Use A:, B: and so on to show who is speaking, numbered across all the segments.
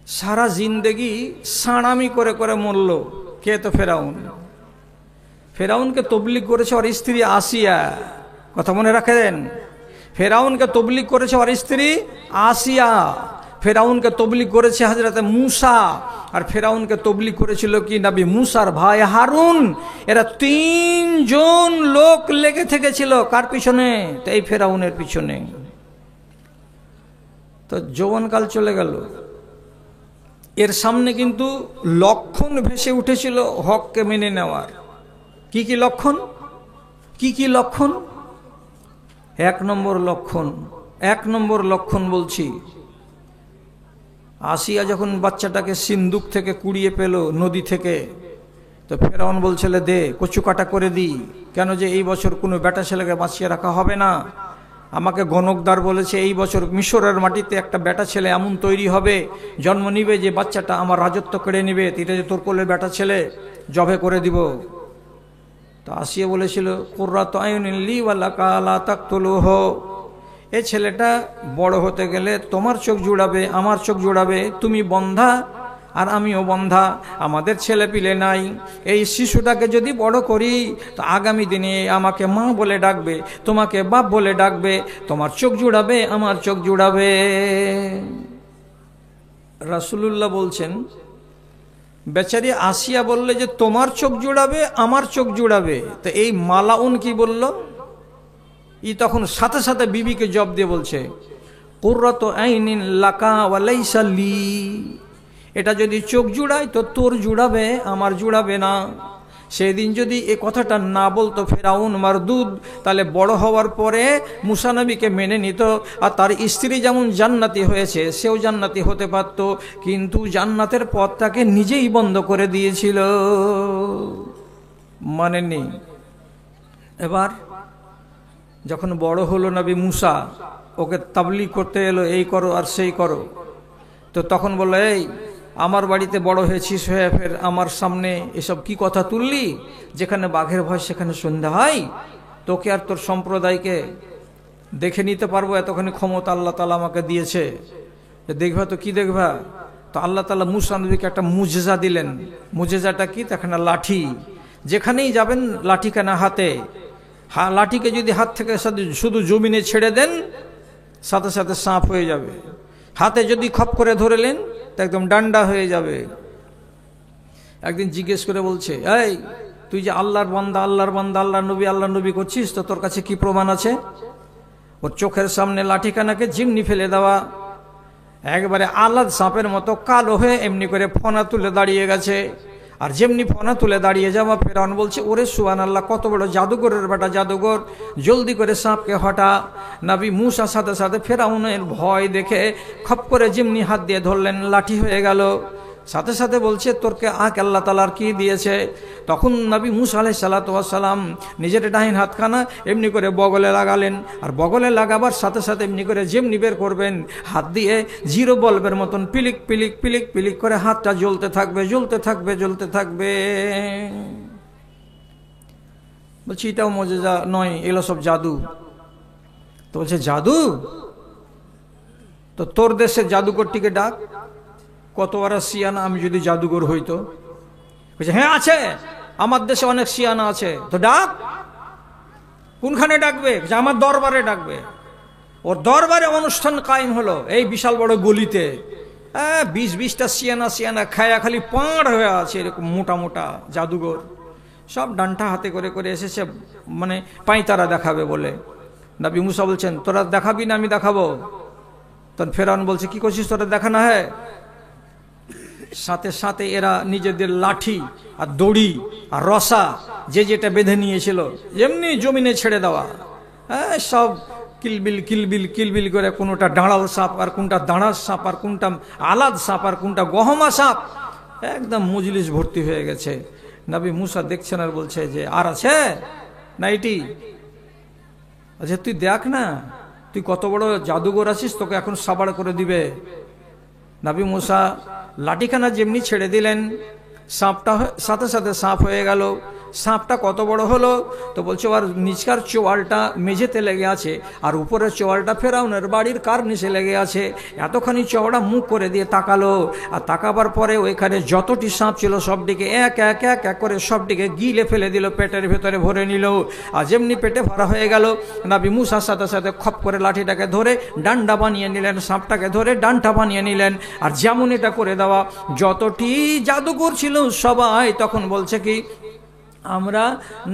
A: সারা জিন্দেগি সাঁড়ামি করে করে মরল। কে? তো ফেরাউন। ফেরাউনকে তবলিগ করেছে ওর স্ত্রী আসিয়া। কথা মনে রাখেন, ফেরাউনকে তবলিগ করেছে ওর স্ত্রী আসিয়া। ফেরাউনকে তবলিগ করেছে হযরতে মূসা। আর ফেরাউনকে তবলিগ করেছিল কি? নবী মূসার ভাই হারুন। এরা তিনজন লোক লেগে থেকেছিল কার পিছনে? তো এই ফেরাউনের পিছনে। তো যৌবনকাল চলে গেল, এর সামনে কিন্তু লক্ষণ ভেসে উঠেছিল হককে মেনে নেওয়ার। কি কি লক্ষণ? কি কি লক্ষণ? এক নম্বর লক্ষণ বলছি, আসিয়া যখন বাচ্চাটাকে সিন্দুক থেকে কুড়িয়ে পেল নদী থেকে, তো ফেরাউন বলছিল দে কচু কাটা করে দিই। কেন? যে এই বছর কোনো বেটা ছেলেকে বাঁচিয়ে রাখা হবে না। আমাকে গণকদার বলেছে এই বছর মিশরের মাটিতে একটা বেটা ছেলে এমন তৈরি হবে, জন্ম নিবে, যে বাচ্চাটা আমার রাজত্ব কেড়ে নিবে। এটা যে তোর কোলের বেটা ছেলে, জবে করে দিব। তো আসিয়া বলেছিল কুররাতু আয়ুনিন লি ওয়া লাকা লা তাকতুলুহু, এই ছেলেটা বড় হতে গেলে তোমার চোখ জুড়াবে, আমার চোখ জুড়াবে। তুমি বন্ধা আর আমিও বন্ধা, আমাদের ছেলে পিলে নাই। এই শিশুটাকে যদি বড় করি তো আগামী দিনে আমাকে মা বলে ডাকবে, তোমাকে বাপ বলে ডাকবে, তোমার চোখ জুড়াবে, আমার চোখ জুড়াবে। রাসূলুল্লাহ বলছেন বেচারি আসিয়া বললে যে তোমার চোখ জুড়াবে, আমার চোখ জুড়াবে। তো এই মালাউন কি বলল? ই তখন সাথে সাথে বিবিকে জবাব দিয়ে বলছে কুররাতু আইনিন লাকা ওয়া লাইসা লি, এটা যদি চোখ জুড়ায় তো তোর জুড়াবে, আমার জুড়াবে না। সেদিন যদি এ কথাটা না বলতো ফেরাউন মারদুদ, তাহলে বড় হওয়ার পরে মুসা নবীকে মেনে নিত, আর তার স্ত্রী যেমন জান্নাতি হয়েছে সেও জান্নাতি হতে পারত। কিন্তু জান্নাতের পথটাকে নিজেই বন্ধ করে দিয়েছিল, মানেনি। এবার যখন বড় হলো নবী মুসা, ওকে তাবলীগ করতে এলো, এই করো আর সেই করো। তো তখন বললো এই আমার বাড়িতে বড় হয়েছিস, হয়ে ফের আমার সামনে এসব কি কথা তুললি? যেখানে বাঘের ভয় সেখানে সন্ধ্যা হয়। তোকে আর তোর সম্প্রদায়কে দেখে নিতে পারবো এতখানি ক্ষমতা আল্লাহ তাআলা আমাকে দিয়েছে। দেখবা তো কি দেখবা? তো আল্লাহ তাআলা মুসা নবীকে একটা মুজেজা দিলেন। মুজেজাটা কি? তখন লাঠি, যেখানেই যাবেন লাঠিখানা হাতে। লাঠিকে যদি হাত থেকে শুধু জমিনে ছেড়ে দেন সাথে সাথে সাপ হয়ে যাবে। হাতে যদি খপ করে ধরেলেন তো একদম ডান্ডা হয়ে যাবে। একদিন জিজ্ঞেস করে বলছে এই তুই যে আল্লাহর বান্দা, আল্লাহর বান্দা, আল্লাহর নবী করছিস, তো তোর কাছে কি প্রমাণ আছে? ওর চোখের সামনে লাঠিখানাকে জিমনি ফেলে দেওয়া, একবারে আলাদ সাপের মতো কালো হয়ে এমনি করে ফনা তুলে দাঁড়িয়ে গেছে। আর যেমনি ফনা তুলে দাঁড়িয়ে যাওয়া, ফেরাউন বলছে ওরে সুবহানাল্লাহ, কত বড় জাদুঘরের বেটা জাদুঘর, জলদি করে সাপকে হটা। নবী মুসা সাথে সাথে ফেরাউনের ভয় দেখে খপ করে যেমনি হাত দিয়ে ধরলেন, লাঠি হয়ে গেল। সাথে সাথে বলছে তোরকে আঁক আল্লাহ তাআলার কি দিয়েছে? তখন নবী মুসা আলাইহিস সালাতু ওয়াস সালাম নিজের ডাহিন হাতখানা এমনি করে বগলে লাগালেন। আর বগলে লাগাবার সাথে সাথে এমনি করে যেমনি বের করবেন, হাত দিয়ে জিরো বলবের মতন পিলিক পিলিক পিলিক পিলিক করে হাতটা জ্বলতে থাকবে, জ্বলতে থাকবে, জ্বলতে থাকবে। বলছি এটাও মুজিজা নয়, এগুলো সব জাদু। তো বলছে জাদু? তো তোর দেশের জাদুকরটিকে ডাক, কত বড় সিয়ানা আমি যদি জাদুঘর হইতো। বলছে হ্যাঁ আছে, আমার দেশে অনেক সিয়ানা আছে। তো ডাক। কোনখানে ডাকবে? আমার দরবারে ডাকবে। ওর দরবারে অনুষ্ঠান কায়েম হলো এই বিশাল বড় গলিতে। 20-20টা সিয়ানা খায়া খালি পাড় হয়ে আছে, এরকম মোটা মোটা জাদুঘর। সব ডান্টা হাতে করে করে এসেছে, মানে পাঁইতারা দেখাবে বলে। নবী মুসা বলছেন তোরা দেখাবি না আমি দেখাবো? তখন ফেরাউন বলছে কি করছিস তোরা, দেখা না হয়। সাথে সাথে এরা নিজেদের লাঠি আর দড়ি আর রসা যে যেটা বেঁধে নিয়েছিল এমনি জমিনে ছেড়ে দেওয়া। সব কিলবিল কিলবিল কিলবিল করে, কোনটা ডাঁড়াল সাপ আর কোনটা দাঁড়ার সাপ আর কোনটা আলাদ সাপ আর কোনটা গহমা সাপ, একদম মজলিস ভর্তি হয়ে গেছে। নবী মুসা দেখছেন আর বলছে যে আর আছে না এটি? আচ্ছা তুই দেখ না, তুই কত বড় জাদুঘর আছিস, তোকে এখন সাবাড় করে দিবে। নবী মুসা লাঠিখানা যেমনি ছেড়ে দিলেন, সাপটা সাথে সাথে সাপ হয়ে গেল। সাপটা কত বড় হলো? তো বলছে ওর নিচকার চোয়ালটা মেঝেতে লেগে আছে, আর উপরের চোয়ালটা ফেরাউনের বাড়ির কার নিচে লেগে আছে। এতখানি চওড়া মুখ করে দিয়ে তাকালো, আর তাকাবার পরে ওইখানে যতটি সাপ ছিল সবটিকে এক এক এক এক করে সবটিকে গিলে ফেলে দিল, পেটের ভেতরে ভরে নিল। আর যেমনি পেটে ভরা হয়ে গেল, নবী মুসার সাথে সাথে খপ করে লাঠিটাকে ধরে ডান্ডা বানিয়ে নিলেন, সাপটাকে ধরে ডান্ডা বানিয়ে নিলেন। আর যেমন এটা করে দেওয়া, যতটি জাদুকর ছিল সবাই তখন বলছে কি, আমরা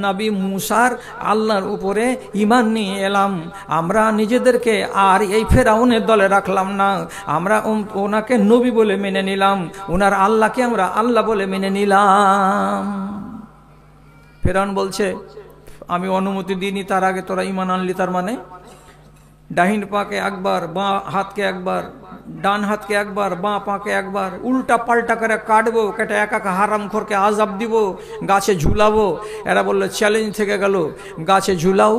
A: নবী মুসার আল্লাহর উপরে ঈমান নিয়ে এলাম, আমরা নিজেদেরকে আর এই ফেরাউনের দলে রাখলাম না, আমরা ওনাকে নবী বলে মেনে নিলাম, ওনার আল্লাহকে আমরা আল্লাহ বলে মেনে নিলাম। ফেরাউন বলছে, আমি অনুমতি দিইনি, তার আগে তোরা ঈমান আনলি, তার মানে ডাহিন পাকে একবার, বাঁ হাতকে একবার, ডান হাতকে একবার, বাঁ পাকে একবার, উল্টা পাল্টা করে কাটবো, কেটে একা হারামখোরকে আজাব দিব, গাছে ঝুলাবো। এরা বললো চ্যালেঞ্জ থেকে গেল, গাছে ঝুলাও,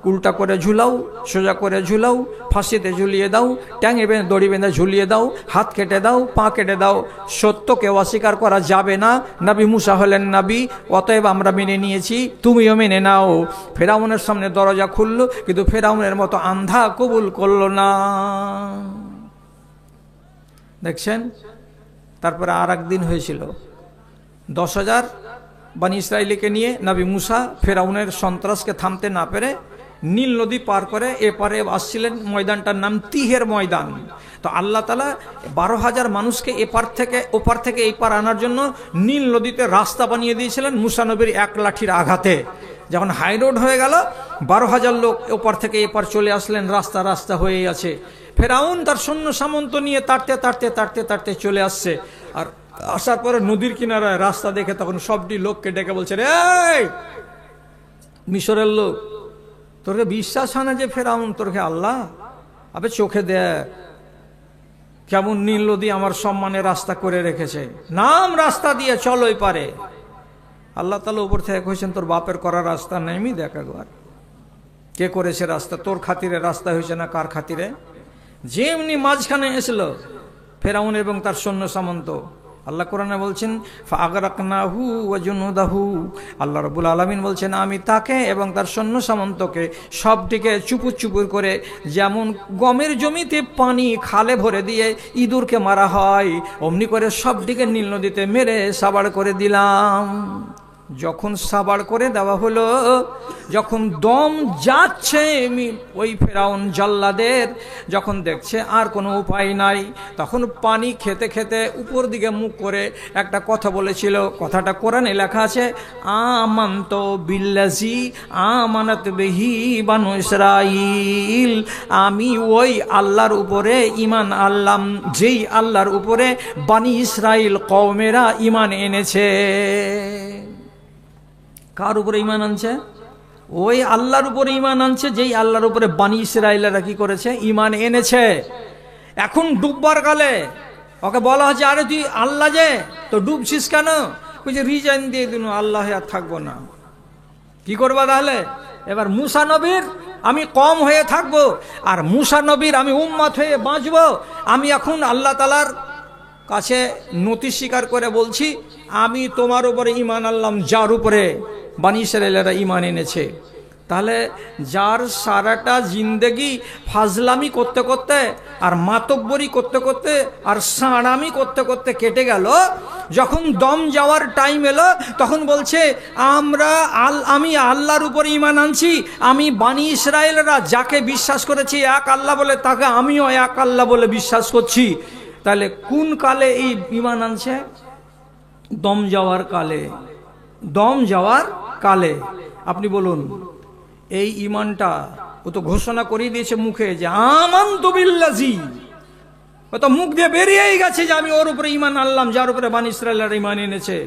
A: উল্টা করে ঝুলাও, সোজা করে ঝুলাও, ফাঁসিতে ঝুলিয়ে দাও, ট্যাঙে বেঁধে দড়ি বেঁধে ঝুলিয়ে দাও, হাত কেটে দাও, পা কেটে দাও, সত্যকে অস্বীকার করা যাবে না। নবী মুসা হলেন নবী, অতএব আমরা মেনে নিয়েছি, তুমিও মেনে নাও। ফেরাউনের সামনে দরজা খুললো, কিন্তু ফেরাউনের মতো আন্ধা কবুল করলো না। দেখছেন? তারপরে আর একদিন হয়েছিল, 10,000 বনী ইসরাইলকে নিয়ে নবী মুসা ফেরাউনের সন্ত্রাসকে থামতে না পেরে নীল নদী পার করে এপারে আসছিলেন। ময়দানটার নাম তিহের ময়দান। তো আল্লাহ তাআলা 12,000 মানুষকে এপার থেকে ওপার থেকে এই পার আনার জন্য নীল নদীতে রাস্তা বানিয়ে দিয়েছিলেন মুসা নবীর এক লাঠির আঘাতে। যখন হাই রোড হয়ে গেল, 12,000 লোক ওপার থেকে এপার চলে আসলেন, রাস্তা রাস্তা হয়ে আছে। ফেরাউন তার সৈন্য সামন্ত নিয়ে তাড়তে তাড়তে তাড়তে তাড়তে চলে আসছে। আর আসার পরে নদীর কিনারায় রাস্তা দেখে তখন সবটি লোককে ডেকে বলছে, রে মিশরের লোক, তোরকে বিশ্বাস হয় না যে ফেরাউন তোরকে আল্লাহ? আবে চোখে দেখ কেমন নীল নদী আমার সম্মানে রাস্তা করে রেখেছে, নাম রাস্তা দিয়ে চলো ওই পারে। আল্লাহ তাআলা উপর থেকে কইছেন, তোর বাপের করা রাস্তা নেই, দেখ একবার কে করেছে রাস্তা, তোর খাতিরে রাস্তা হয়েছে না কার খাতিরে। যেমনি মাঝখানে এসলো ফেরাউন এবং তার সৈন্য সামন্ত, আল্লাহ কোরআনে বলছেন ফাগরাকনাহু ওয়া জুনুদাহু, আল্লাহ রাব্বুল আলামিন বলছেন আমি তাকে এবং তার সৈন্য সামন্তকে সবটিকে চুপুর চুপুর করে, যেমন গমের জমিতে পানি খালে ভরে দিয়ে ইঁদুরকে মারা হয়, অমনি করে সবটিকে নীল নদীতে মেরে সাবাড় করে দিলাম। যখন সাবাড় করে দেওয়া হলো, যখন দম যাচ্ছে ওই ফেরাউন জল্লাদের, যখন দেখছে আর কোনো উপায় নাই, তখন পানি খেতে খেতে উপর দিকে মুখ করে একটা কথা বলেছিল। কথাটা কোরআনে লেখা আছে, আমানতু বিল্লাযী আমানাত বিহি বানু ইসরাঈল, আমি ওই আল্লাহর উপরে ঈমান আনলাম যেই আল্লাহর উপরে বনী ইসরাইল কওমেরা ঈমান এনেছে। কার উপরে ঈমান আনছে? ওই আল্লাহর উপরে ঈমান আনছে যেই আল্লাহর উপরে বনী ইসরাইলেরা কি করেছে? ঈমান এনেছে। এখন ডুববার কালে ওকে বলা হচ্ছে, আরে তুই আল্লাহ যে, তো ডুবছিস কেন? বলছে রিজাইন দিয়ে দিন, আল্লাহ আর থাকবো না। কি করবা তাহলে? এবার মুসা নবীর আমি কম হয়ে থাকবো, আর মুসা নবীর আমি উম্মত হয়ে বাঁচবো। আমি এখন আল্লাহ তাআলার কাছে নতি স্বীকার করে বলছি, আমি তোমার উপরে ঈমান আনলাম যার উপরে বনী ইসরাইলেরা ঈমান এনেছে। তাহলে যার সারাটা জিন্দেগি ফাজলামি করতে করতে আর মাতব্বরি করতে করতে আর সাঁড়ামি করতে করতে কেটে গেল, যখন দম যাওয়ার টাইম এলো তখন বলছে আমি আল্লাহর উপরে ঈমান আনছি, আমি বনী ইসরাইলরা যাকে বিশ্বাস করেছি এক আল্লাহ বলে, তাকে আমিও এক আল্লাহ বলে বিশ্বাস করছি। তাহলে কোন কালে এই ঈমান আনছে? দম যাওয়ার কালে। দম যাওয়ার কালে। আপনি বলুন, এই ঈমানটা ও তো ঘোষণা করে দিয়েছে মুখে যে আমানতু বিল্লাযী, ও তো মুখ দিয়ে বেরিয়েই গেছে যে আমি ওর উপরে ঈমান আনলাম যার উপরে বনী ইসরাইলরা ঈমান এনেছে।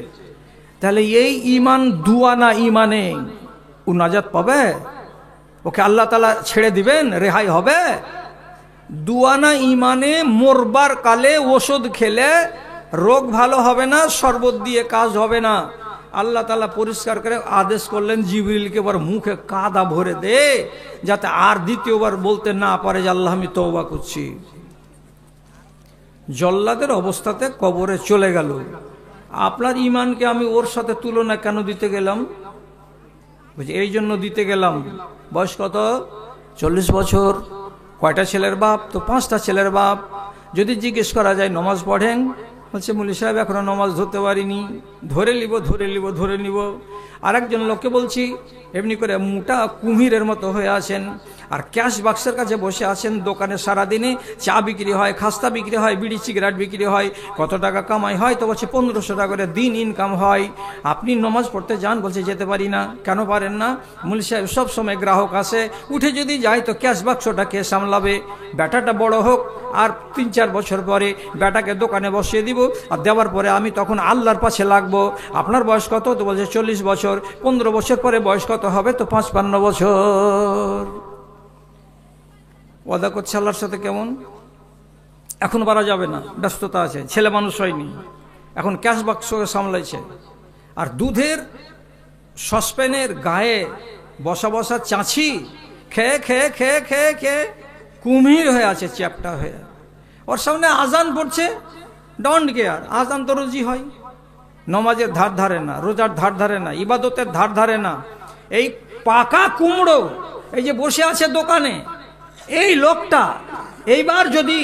A: তাহলে এই ঈমান দুয়ানা ঈমানে ও নাজাত পাবে? ওকে আল্লাহ তাআলা ছেড়ে দিবেন? রেহাই হবে? দুয়ানা ঈমানে মরবার কালে ওষুধ খেলে রোগ ভালো হবে না, শরবত দিয়ে কাজ হবে না। আল্লাহ তাআলা পরিষ্কার করে আদেশ করলেন জিবরিলকে, এবার মুখে কাদা ভরে দে, যাতে আর দ্বিতীয়বার বলতে না পারে যে আল্লাহ আমি তওবা করছি। জল্লাদের অবস্থাতে কবরে চলে গেল। আপনার ঈমানকে আমি ওর সাথে তুলনা কেন দিতে গেলাম? বুঝি এই জন্য দিতে গেলাম। বয়স কত? 40 বছর। কয়টা ছেলের বাপ? তো 5টা ছেলের বাপ। যদি জিজ্ঞেস করা যায় নমাজ পড়েন, বলছে মুলি সাহেব এখনো নমাজ ধরতে পারিনি, ধরে নিব। আরেকজন লোককে বলছি এমনি করে মোটা কুমিরের মতো হয়ে আছেন, আর ক্যাশ বাক্সের কাছে বসে আছেন। দোকানে সারাদিনে চা বিক্রি হয়, খাস্তা বিক্রি হয়, বিড়ি সিগারেট বিক্রি হয়, কত টাকা কামাই হয়? তো বলছে 1500 টাকা করে দিন ইনকাম হয়। আপনি নমাজ পড়তে যান, বলছে যেতে পারি না। কেন পারেন না? মুলি সাহেব সব সময় গ্রাহক আসে, উঠে যদি যায় তো ক্যাশ বাক্সটা কে সামলাবে? বেটাটা বড় হোক, আর 3-4 বছর পরে বেটাকে দোকানে বসিয়ে দিব, আর দেওয়ার পরে আমি তখন আল্লাহর পাশে লাগবো। আপনার বয়স কত? তো বলছে 40 বছর। 15 বছর পরে বয়স কত হবে? তো 55 বছর। ওয়াদা করছে আল্লাহর সাথে কেমন? এখন বাড়া যাবে না, ব্যস্ততা আছে, ছেলে মানুষ হয়নি, এখন ক্যাশ বাক্স সামলাইছে। আর দুধের সসপ্যানের গায়ে বসা চাঁছি খেয়ে কুমির হয়ে আছে, চ্যাপটা হয়ে। ওর সামনে আজান পড়ছে, ডন্ট কেয়ার। আজান তো রোজই হয়, নমাজের ধার ধারে না, রোজার ধার ধারে না, ইবাদতের ধার ধারে না। এই পাকা কুমড়ো এই যে বসে আছে দোকানে, এই লোকটা এইবার যদি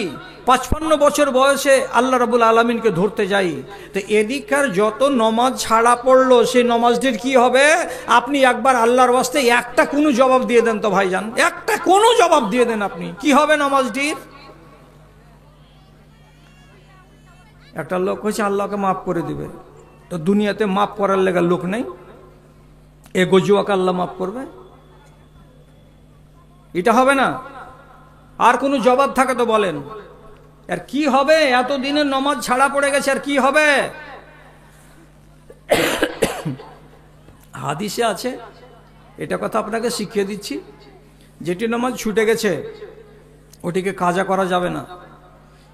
A: 55 বছর বয়সে আল্লাহ রাব্বুল আলামিনকে ধরতে যাই, তো এদিককার যত নমাজ ছাড়া পড়লো সেই নমাজটির কি হবে? আপনি একবার আল্লাহর ওয়াস্তে একটা কোনো জবাব দিয়ে দেন তো ভাইজান, একটা কোনো জবাব দিয়ে দেন আপনি, কি হবে নমাজটির? একটা লোক হয়েছে আল্লাহকে মাফ করে দিবে, তো দুনিয়াতে মাফ করার লেগা লোক নেই, এ গজুয়াকে আল্লাহ মাফ করবে? এটা হবে না। আর কোনো জবাব থাকে তো বলেন, আর কি হবে? এতদিনের নমাজ ছাড়া পড়ে গেছে, আর কি হবে? হাদিসে আছে, এটা কথা আপনাকে শিখিয়ে দিচ্ছি, যেটি নামাজ ছুটে গেছে ওটিকে কাজা করা যাবে না।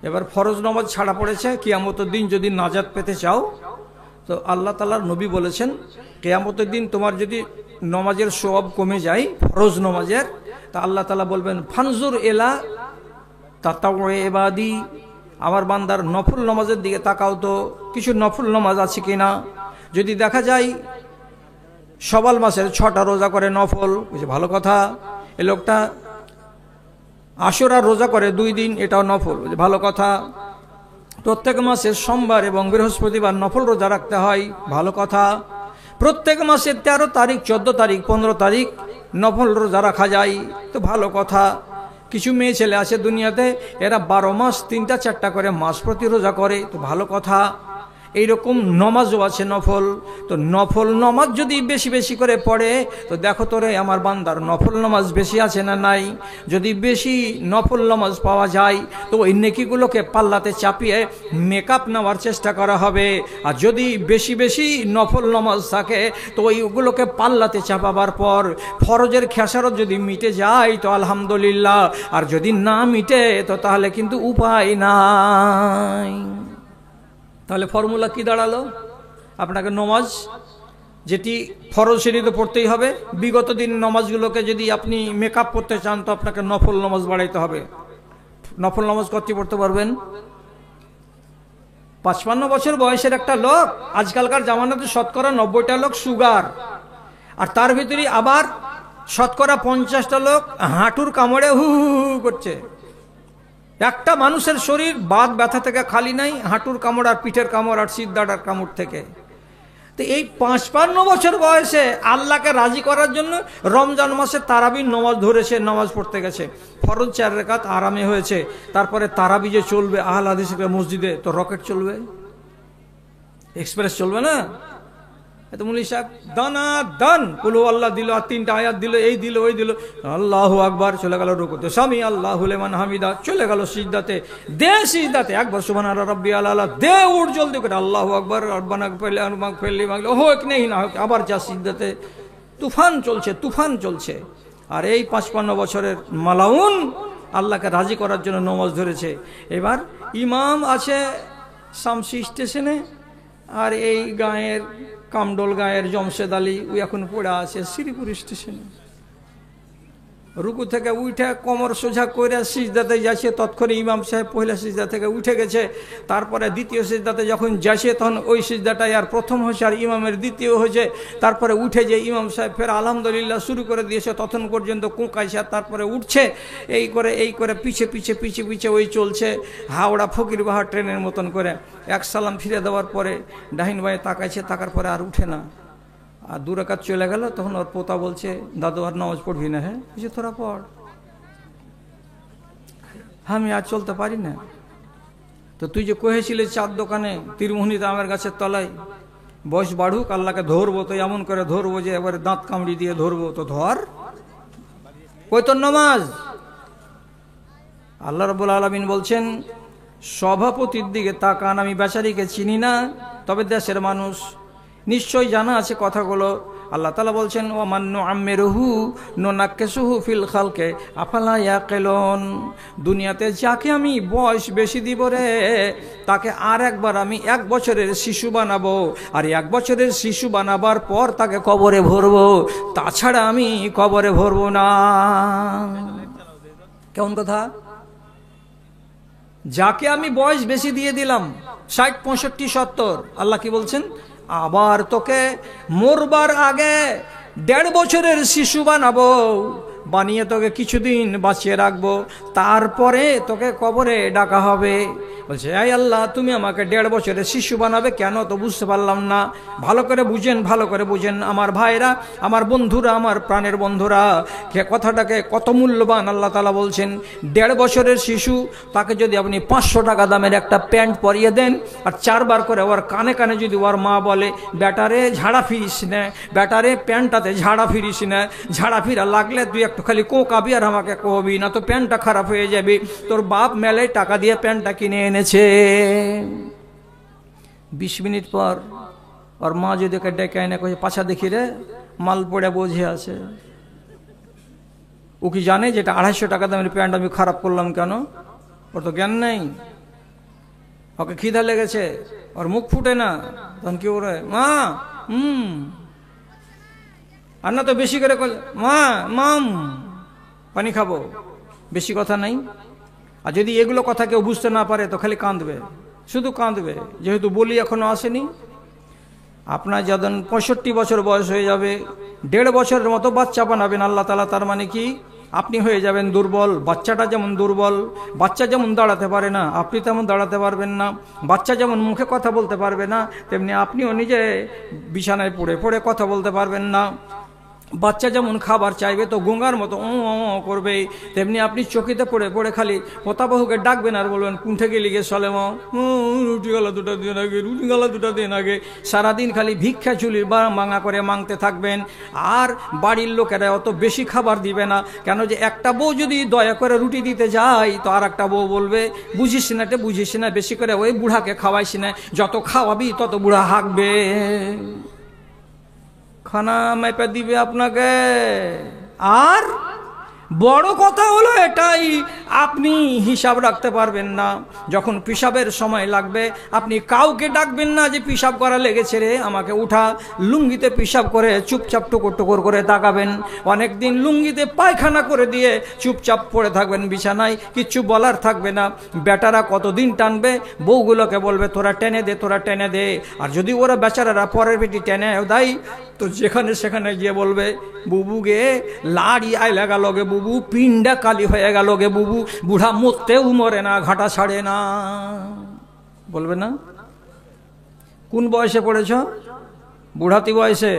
A: এবার ফরজ নামাজ ছাড়া পড়েছে, কিয়ামতের দিন যদি নাজাত পেতে চাও, তো আল্লাহ তাআলার নবী বলেছেন কিয়ামতের দিন তোমার যদি নমাজের সওয়াব কমে যায় ফরজ নমাজের, তা আল্লাহ তাআলা বলবেন ফানজুর এলা তাতাউয়ে ইবাদি, আমার বান্দার নফল নামাজের দিকে তাকাও তো, কিছু নফল নামাজ আছে কিনা। যদি দেখা যায় শাওয়াল মাসের 6টা রোজা করে নফল, ভালো কথা। এ লোকটা আশুরার রোজা করে 2 দিন, এটাও নফল, ভালো কথা। প্রত্যেক মাসে সোমবার এবং বৃহস্পতিবার নফল রোজা রাখতে হয়, ভালো কথা। প্রত্যেক মাসের 13 তারিখ, 14 তারিখ, 15 তারিখ নফল রোজা রাখা যায়, তো ভালো কথা। কিছু মেয়ে ছেলে আছে দুনিয়াতে, এরা 12 মাস 3টা 4টা করে মাস প্রতি রোজা করে, তো ভালো কথা। এইরকম নমাজও আছে নফল। তো নফল নমাজ যদি বেশি বেশি করে পড়ে, তো দেখো তোরে আমার বান্দার নফল নমাজ বেশি আছে না নাই। যদি বেশি নফল নমাজ পাওয়া যায়, তো ওই নেকিগুলোকে পাল্লাতে চাপিয়ে মেকআপ নেওয়ার চেষ্টা করা হবে। আর যদি বেশি বেশি নফল নমাজ থাকে, তো ওইগুলোকে পাল্লাতে চাপাবার পর ফরজের খেসারত যদি মিটে যায় তো আলহামদুলিল্লাহ, আর যদি না মিটে তো তাহলে কিন্তু উপায় নাই। তাহলে ফর্মুলা কি দাঁড়ালো? আপনাকে নমাজ যেটি ফরজ সেটি তো পড়তেই হবে। বিগত দিন নমাজগুলোকে যদি আপনি মেকআপ করতে চান, তো আপনাকে নফল নমাজ বাড়াইতে হবে। নফল নমাজ কত পড়তে পারবেন? 55 বছর বয়সের একটা লোক, আজকালকার জামানাতে শতকরা 90টা লোক সুগার, আর তার ভিতরে আবার শতকরা 50টা লোক হাঁটুর কামড়ে হু হু করছে। একটা মানুষের শরীর বাত ব্যথা থেকে খালি নাই, হাঁটুর কামড় আর পিঠের কামড় আর সিদ্ধাটার কামড় থেকে। তো এই 55 বছর বয়সে আল্লাহকে রাজি করার জন্য রমজান মাসে তারাবির নামাজ ধরেছে, নামাজ পড়তে গেছে। ফরজ 4 রাকাত আরামে হয়েছে, তারপরে তারাবি যে চলবে আহল হাদিসের মসজিদে, তো রকেট চলবে, এক্সপ্রেস চলবে না। এত মুলি সাহেব দানা দান কুলু আল্লাহ দিল, আর 3টা আয়াত দিল, এই দিল ওই দিল, আল্লাহু আকবার, চলে গেল রুকুতে, সামি আল্লাহু লিমান হামিদা, চলে গেল সিজদাতে, দে সিজদাতে একবার সুবহানাল্লাহ রাব্বিয়াল আলা, দে উঠ জলদি করে আল্লাহু আকবার, রব্বানা গফিরলি মাগলি হোক নেই না হোক, আবার যা সিজদাতে। তুফান চলছে, তুফান চলছে। আর এই 55 বছরের মালাউন আল্লাহকে রাজি করার জন্য নামাজ ধরেছে। এবার ইমাম আছে শামসি স্টেশনে, আর এই গায়ের কামডোল গায়ের জমশেদ আলী ওই এখন পড়ে আছে শ্রীপুর স্টেশনে। রুকু থেকে উঠে কোমর সোজা করে সিজদাতে যাচ্ছে, তৎক্ষণে ইমাম সাহেব পহিলা সিজদা থেকে উঠে গেছে। তারপরে দ্বিতীয় সিজদাতে যখন যাচ্ছে তখন ওই সিজদাটাই আর প্রথম হয়েছে আর ইমামের দ্বিতীয় হয়েছে। তারপরে উঠে যে ইমাম সাহেব ফের আলহামদুলিল্লাহ শুরু করে দিয়েছে, তখন পর্যন্ত কোঁকাইছে আর তারপরে উঠছে। এই করে পিছে পিছে পিছে পিছে ওই চলছে হাওড়া ফকিরবাহার ট্রেনের মতন করে। এক সালাম ফিরে দেওয়ার পরে ডাহিন ভাই তাকাইছে, তাকার পরে আর উঠে না। আর 2 রাকাত চলে গেল, তখন ওর পোতা বলছে, দাদু আর নামাজ পড়বি না? হ্যাঁ, কিছু তোরা পড়, আমি আর চলতে পারি না। তো তুই যে কহেছিলি চার দোকানে তীরমোহনীতে আমের গাছের তলায়, বয়স বাড়ুক আল্লাহকে ধরবো, তো এমন করে ধরবো যে এবারে দাঁত কামড়ি দিয়ে ধরবো, তো ধর, কই তোর নামাজ? আল্লাহ রাব্বুল আলামিন বলছেন, সভাপতির দিকে তাকান, আমি বেচারিকে চিনি না, তবে দেশের মানুষ নিশ্চয় জানা আছে কথাগুলো। আল্লাহ তাআলা বলছেন, ওয়া মান নুআম্মিরুহু নুনাক্কিসুহু ফিল খালকে আফালা ইয়াকিলুন। দুনিয়াতে যাকে আমি বয়স বেশি দিব রে, তাকে আর একবার আমি 1 বছরের শিশু বানাবো, আর 1 বছরের শিশু বানাবার পর তাকে কবরে ভরবো, তাছাড়া আমি কবরে ভরবো না। কেমন কথা? যাকে আমি বয়স বেশি দিয়ে দিলাম 60, 65, 70, আল্লাহ কি বলছেন? আবার তোকে মরবার আগে 1.5 বছরের শিশু বানাবো, বানিয়ে তোকে কিছুদিন বাঁচিয়ে রাখবো, তারপরে তোকে কবরে ডাকা হবে। বলছে, এই আল্লাহ, তুমি আমাকে 1.5 বছরের শিশু বানাবে কেন? তো বুঝতে পারলাম না। ভালো করে বুঝেন, ভালো করে বুঝেন আমার ভাইরা, আমার বন্ধুরা, আমার প্রাণের বন্ধুরা, কথাটাকে কত মূল্যবান। আল্লাহ তাআলা বলছেন, 1.5 বছরের শিশু, তাকে যদি আপনি 500 টাকা দামের একটা প্যান্ট পরিয়ে দেন, আর 4 বার করে ওর কানে কানে যদি ওর মা বলে, ব্যাটারে ঝাড়া ফিরিস না, ব্যাটারে প্যান্টটাতে ঝাড়া ফিরিস না, ঝাড়া ফিরা লাগলে তুই একটু খালি কোকাবি আর আমাকে কবি না, তো প্যান্টটা খারাপ হয়ে যাবে। তোর বাপ মেলায় টাকা দিয়ে প্যান্টটা কিনে এনেছে। 20 মিনিট পর ওর মা যদি ওকে ডেকে এনে কয়ে, পাছা দেখি রে, মাল পড়ে বোঝে আছে। ও কি জানে যেটা 250 টাকা দামের প্যান্ট আমি খারাপ করলাম কেন? ওর তো জ্ঞান নেই। ওকে খিদা লেগেছে, ওর মুখ ফুটে না, তখন কি ওরে, মা আর না তো বেশি করে মা মাম পানি খাবো, বেশি কথা নাই। আর যদি এগুলো কথা কেউ বুঝতে না পারে তো খালি কাঁদবে, শুধু কাঁদবে, যেহেতু বলি এখনো আসেনি। আপনার যখন 65 বছর বয়স হয়ে যাবে, 1.5 বছরের মতো বাচ্চা বানাবেন আল্লাহ তাআলা, তার মানে কি? আপনি হয়ে যাবেন দুর্বল। বাচ্চাটা যেমন দুর্বল, বাচ্চা যেমন দাঁড়াতে পারে না, আপনি তেমন দাঁড়াতে পারবেন না। বাচ্চা যেমন মুখে কথা বলতে পারবে না, তেমনি আপনিও নিজে বিছানায় পড়ে পড়ে কথা বলতে পারবেন না। বাচ্চা যেমন খাবার চাইবে তো গঙ্গার মতো করবে, তেমনি আপনি চকিতে পড়ে পড়ে খালি পোতাবাহুকে ডাকবেন আর বলবেন, কুণ্ঠে গেলি গে সলে রুটি গালা 2টা দিন আগে, রুটি গালা 2টা দিন আগে। সারাদিন খালি ভিক্ষা চুলির মাঙা করে মাংতে থাকবেন। আর বাড়ির লোকেরা অত বেশি খাবার দিবে না, কেন যে একটা বউ যদি দয়া করে রুটি দিতে যায় তো আর একটা বউ বলবে, বুঝিস না রে, বুঝিস না, বেশি করে ওই বুড়াকে খাওয়াইস না, যত খাওয়াবি তত বুড়া হাঁকবে। খানা মেপে দিবে আপনাকে। আর বড় কথা হলো এটাই, আপনি হিসাব রাখতে পারবেন না। যখন পিসাবের সময় লাগবে আপনি কাউকে ডাকবেন না যে পিসাব করা লেগেছে রে আমাকে উঠা। লুঙ্গিতে পিসাব করে চুপচাপ টুকুর টুকুর করে তাকাবেন। অনেকদিন লুঙ্গিতে পায়খানা করে দিয়ে চুপচাপ পড়ে থাকবেন বিছানায়, কিচ্ছু বলার থাকবে না। বেটারা কতদিন টানবে, বউগুলোকে বলবে তোরা টেনে দে, তোরা টেনে দে। আর যদি ওরা বেচারারা পরের বেটি টেনে দেয় তো যেখানে সেখানে গিয়ে বলবে, বুবু গে লাড়ি আই লাগা লগে, বুবু পিন্ডা কালি হয়ে গেল গে, বুবু বুড়া মরতেও মরে না, ঘাটা ছাড়ে না, বলবে না? কোন বয়সে পড়েছ? বুড়াতি বয়সে।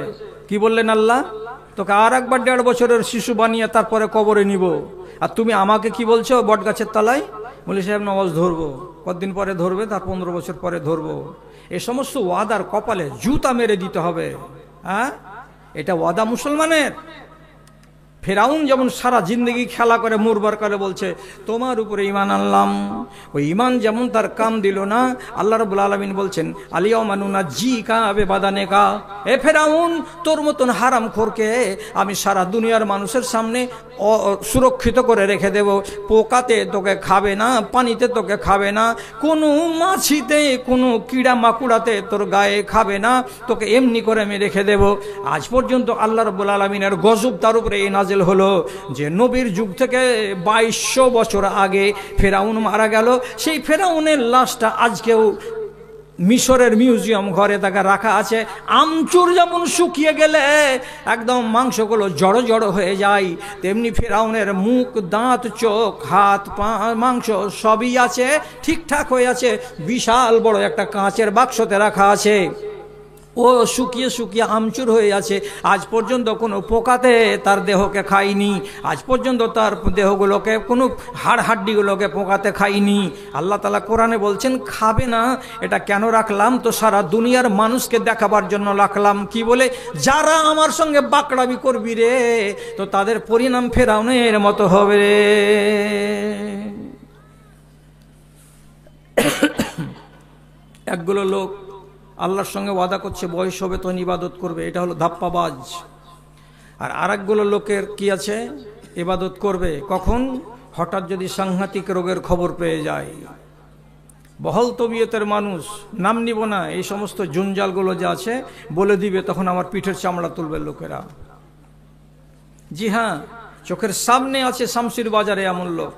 A: কি বললেন আল্লাহ? তোকে আর একবার 1.5 বছরের শিশু বানিয়ে তারপরে কবরে নিব। আর তুমি আমাকে কি বলছো বট গাছের তলায়? বলি সাহেব নামাজ ধরবো। কতদিন পরে ধরবে? তার 15 বছর পরে ধরবো। এ সমস্ত ওয়াদার কপালে জুতা মেরে দিতে হবে। হ্যাঁ, এটা ওয়াদা মুসলমানের। ফেরাউন যেমন সারা জিন্দগি খেলা করে মরবার কালে বলছে তোমার উপরে ঈমান আনলাম, ওই ঈমান যেমন তার কাম দিল না। আল্লাহ রাব্বুল আলামিন বলছেন আলিয়াউমা নুনাজ্জিকা বিবাদানিকা, এ ফেরাউন তোর মতন হারামখোরকে আমি সারা দুনিয়ার মানুষের সামনে সুরক্ষিত করে রেখে দেব। পোকাতে তোকে খাবে না, পানিতে তোকে খাবে না, কোনো মাছিতে কোনো কীড়া মাকুড়াতে তোর গায়ে খাবে না, তোকে এমনি করে আমি রেখে দেব। আজ পর্যন্ত আল্লাহ রাব্বুল আলামিনের গজব তার উপরে এই নাজিল নাজেল হলো যে নবীর যুগ থেকে 2200 বছর আগে ফেরাউন মারা গেল। সেই ফেরাউনের লাশটা আজকেও মিশরের মিউজিয়াম ঘরে তাকে রাখা আছে। আমচুর যেমন শুকিয়ে গেলে একদম মাংসগুলো জড়ো জড়ো হয়ে যায়, তেমনি ফেরাউনের মুখ, দাঁত, চোখ, হাত, পা, মাংস সবই আছে, ঠিকঠাক হয়ে আছে। বিশাল বড় একটা কাঁচের বাক্সতে রাখা আছে। ও শুকিয়ে শুকিয়ে আমচুর হয়ে আছে। আজ পর্যন্ত কোনো পোকাতে তার দেহকে খায়নি, আজ পর্যন্ত তার দেহগুলোকে, কোনো হাড় হাড্ডিগুলোকে পোকাতে খায়নি। আল্লাহ তাআলা কোরআনে বলছেন খাবে না। এটা কেন রাখলাম? তো সারা দুনিয়ার মানুষকে দেখাবার জন্য রাখলাম। কি বলে? যারা আমার সঙ্গে বাকড়ামি করবি রে, তো তাদের পরিণাম ফেরাউনের মতো হবে রে। একগুলো লোক আল্লাহর সঙ্গে ওয়াদা করছে বয়স হবে তো ইবাদত করবে, এটা হলো ধাপ্পাবাজ। আর আরেকগুলো লোকের কি আছে? ইবাদত করবে কখন? হঠাৎ যদি সাংঘাতিক রোগের খবর পেয়ে যায়। বহল তবিয়তের মানুষ, নাম নিব না, এই সমস্ত জঞ্জালগুলো যে আছে বলে দিবে, তখন আমার পিঠের চামড়া তুলবে লোকেরা। জি হ্যাঁ, চোখের সামনে আছে শামসির বাজারে এমন লোক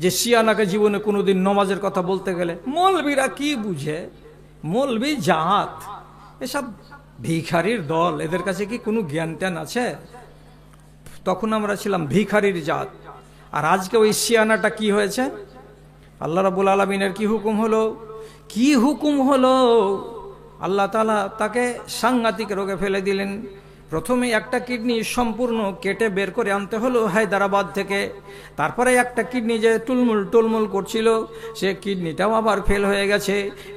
A: যে শিয়ানাকে জীবনে কোনোদিন নমাজের কথা বলতে গেলে মৌলবীরা কি বুঝে, মৌলবী জাত, এসব ভিখারির দল, এদের কাছে কি কোনো জ্ঞান ট্যান আছে? তখন আমরা ছিলাম ভিখারির জাত। আর আজকে ওই শিয়ানাটা কি হয়েছে? আল্লাহ রাব্বুল আলামিনের কি হুকুম হলো? কি হুকুম হলো? আল্লাহ তাআলা তাকে সাংঘাতিক রোগে ফেলে দিলেন। প্রথমে একটা কিডনি সম্পূর্ণ কেটে বের করে আনতে হলো হায়দ্রাবাদ থেকে। তারপরে একটা কিডনি যে টুলমুল করছিল, সে কিডনিটাও আবার ফেল হয়ে গেছে।